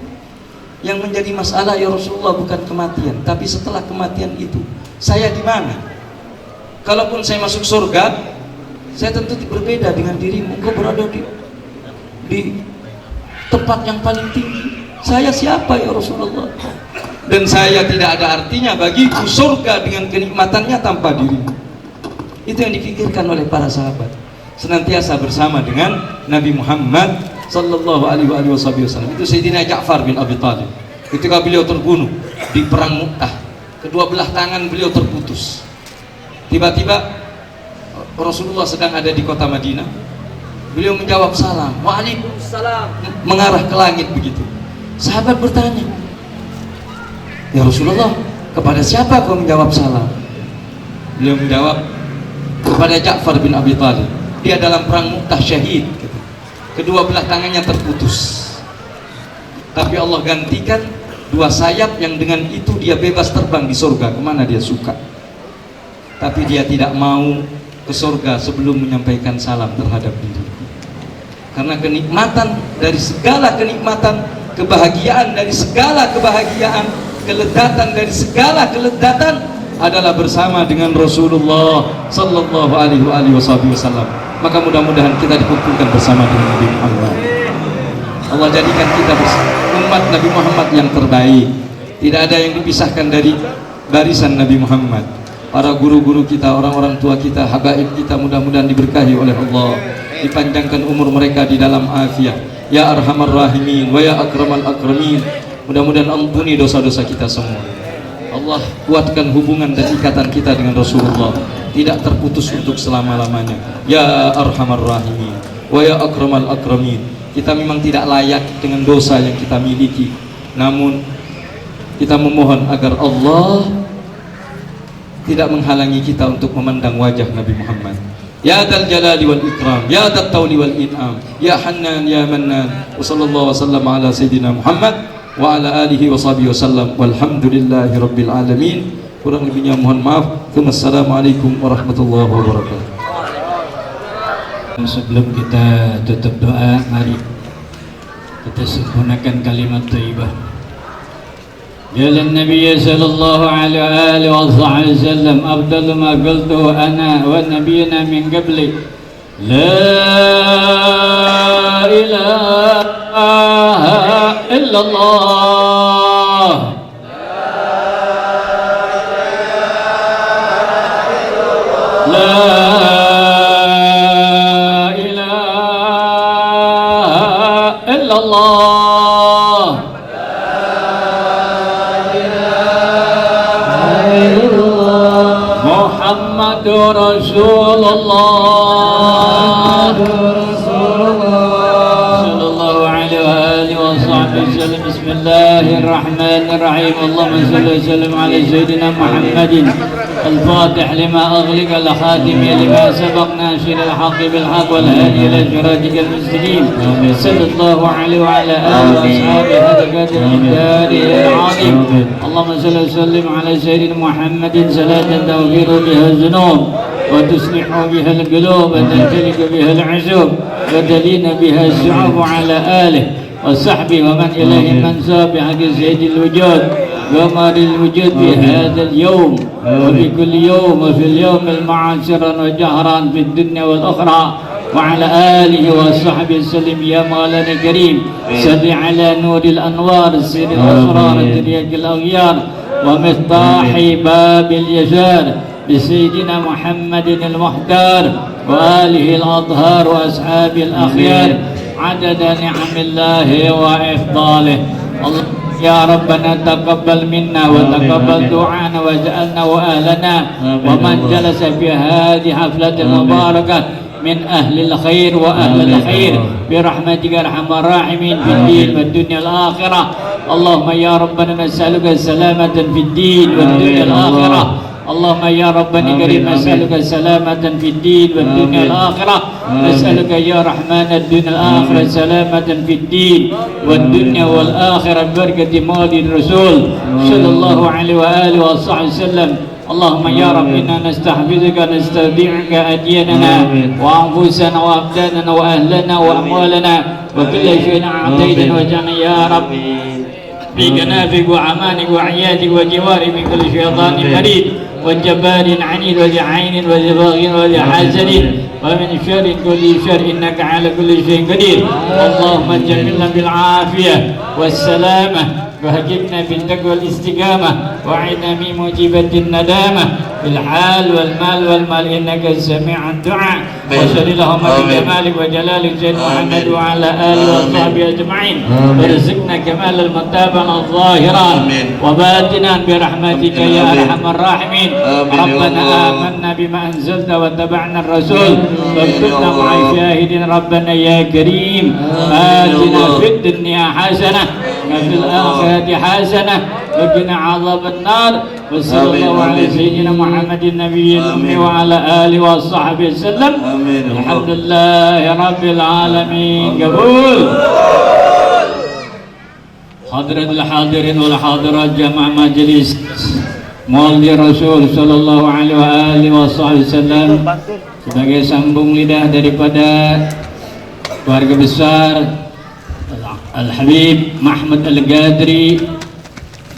Yang menjadi masalah ya Rasulullah bukan kematian, tapi setelah kematian itu saya di mana? Kalaupun saya masuk surga, saya tentu berbeda dengan dirimu. Engkau berada di tempat yang paling tinggi. Saya siapa ya Rasulullah? Dan saya tidak ada artinya bagiku surga dengan kenikmatannya tanpa dirimu. Itu yang dipikirkan oleh para sahabat, senantiasa bersama dengan Nabi Muhammad sallallahu alaihi wasallam. Itu Sayyidina Ja'far bin Abi Thalib ketika beliau terbunuh di perang Mu'tah, kedua belah tangan beliau terputus. Tiba-tiba Rasulullah sedang ada di kota Madinah, beliau menjawab salam, waalaikumsalam, mengarah ke langit begitu. Sahabat bertanya, ya Rasulullah, kepada siapa kau menjawab salam? Beliau menjawab, kepada Ja'far bin Abi Thalib. Dia dalam perang Mu'tah syahid, kedua belah tangannya terputus, tapi Allah gantikan dua sayap yang dengan itu dia bebas terbang di surga kemana dia suka. Tapi dia tidak mau ke surga sebelum menyampaikan salam terhadap diri, karena kenikmatan dari segala kenikmatan, kebahagiaan dari segala kebahagiaan, keledatan dari segala keledatan adalah bersama dengan Rasulullah sallallahu alaihi wasallam. Maka mudah-mudahan kita dikumpulkan bersama dengan Nabi Muhammad. Allah jadikan kita umat Nabi Muhammad yang terbaik. Tidak ada yang dipisahkan dari barisan Nabi Muhammad. Para guru-guru kita, orang-orang tua kita, habaib kita, mudah-mudahan diberkahi oleh Allah, dipanjangkan umur mereka di dalam afiat. Ya Arhamar Rahimin wa ya Akramal Akramin. Mudah-mudahan ampuni dosa-dosa kita semua. Allah kuatkan hubungan dan ikatan kita dengan Rasulullah, tidak terputus untuk selama-lamanya. Ya Arhamar Rahimin wa ya Akramal Akramin. Kita memang tidak layak dengan dosa yang kita miliki, namun kita memohon agar Allah tidak menghalangi kita untuk memandang wajah Nabi Muhammad. Ya Dzal Jalali wal Ikram, Ya Dzat Tauli wal In'am, Ya Hannan Ya Mannan. Wa sallallahu wasallam ala Sayyidina Muhammad wa ala alihi wa sahbihi wasallam, walhamdulillahi rabbil alamin. Kurang lebihnya mohon maaf. Wassalamualaikum warahmatullahi wabarakatuh. Sebelum kita tutup doa, mari kita sempurnakan kalimat thayyibah. Qala an-nabiy sallallahu alaihi wasallam, afdalu ma qultu ana wa nabiyyuna min qabli, la ilaha illallah. La ilaha illallah. Muhammadur Rasulullah sallallahu alaihi wasallam. Bismillahirrahmanirrahim. Allahumma salli wa sallim ala sayyidina Muhammadin الفاتح لما أغلق الخاتم لما سبق ناشر الحق بالحق والهادي إلى صراطك المستقيم صلى الله عليه وعلى آله وأصحابه هذا قدر الجاري العظيم. اللهم صل وسلم على سيدنا محمد صلاة تغفر بها الذنوب وتصلح بها القلوب وتنتلك بها العزوب وتلين بها الشعوب على آله وصحبه ومن إليه منسوب بحق سيد الوجود قمر الوجود في هذا اليوم وفي كل يوم وفي اليوم المعاشر وجهرا في الدنيا والأخرى وعلى آله وصحبه وسلم. يا مولانا الكريم صل على نور الأنوار سير الأسرار ترياق الأغيار ومفتاح باب اليسار بسيدنا محمد المختار وآله الأطهار وأصحابه الأخيار عدد نعم الله وإفضاله. يا ربنا تقبل منا وتقبل دعانا واجعلنا وأهلنا ومن جلس في هذه حفلة مباركة من أهل الخير وأهل الخير برحمتك أرحم الراحمين في الدين والدنيا الآخرة. اللهم يا ربنا نسألك السلامة في الدين والدنيا الآخرة اللهم يا ربنا كريم نسألك السلامة في الدين والدنيا والآخرة نسألك يا رحمن الدنيا والآخرة سلامة في الدين والدنيا والآخرة بركة مولد الرسول صلى الله عليه وآله وصحبه وسلم. اللهم يا رب إنا نستحفظك نستودعك أدياننا وأنفسنا وأبداننا وأهلنا وأموالنا وكل شيء أعطيتنا وجعلنا يا رب في كنافك وأمانك وعيادك وجوارك من كل شيطان مريد وجبار عنيد وذي عين وذي باغ وذي حاسد ومن شر كل شر إنك على كل شيء قدير. اللهم جملنا بالعافية والسلامة وهجبنا بالتقوى والاستقامة وعنا من موجبة الندامة في الحال والمال والمال إنك سميع الدعاء. وصل اللهم بجمالك وجلالك سيدنا محمد وعلى آله وصحبه أجمعين وارزقنا كمال المتابعة الظاهرا وباطنا برحمتك يا أرحم الراحمين. ربنا آمنا بما أنزلت واتبعنا الرسول واكتبنا مع الشاهدين. ربنا يا كريم آتنا في الدنيا حسنة وفي الآخرة حسنة وقنا عذاب النار. وصلى الله على سيدنا محمد النبي الأمي وعلى آله وصحبه وسلم. الحمد لله رب العالمين. قبول. حضرة الحاضرين والحاضرات جمع مجلس Maulid Rasul Sallallahu Alaihi Wasallam sebagai sambung lidah daripada keluarga besar Al-Habib Mahmud Al-Ghadri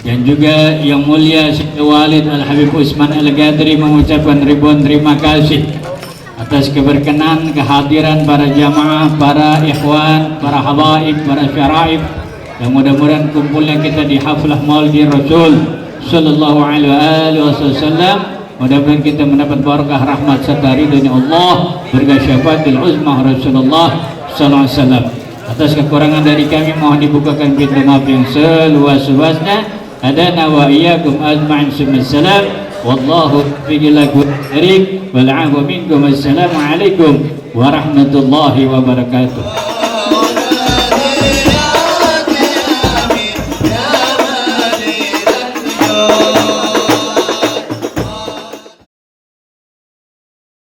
dan juga yang mulia Syekh Walid Al-Habib Usman Al-Ghadri mengucapkan ribuan terima kasih atas keberkenan kehadiran para jamaah, para ikhwan, para habaib, para syaraib yang mudah-mudahan kumpulnya kita di haflah Maulid Rasul Sallallahu Alaihi Wasallam. Mudah-mudahan kita mendapat barakah rahmat serta ridhonya Allah, berkah syafaatil uzmah Rasulullah Sallallahu Alaihi Wasallam. Atas kekurangan dari kami mohon dibukakan pintu maaf yang seluas-luasnya. Adana wa iyyakum ajma'in. Salam. Wallahu billahi tariq wal 'afwa minkum. Assalamualaikum warahmatullahi wabarakatuh.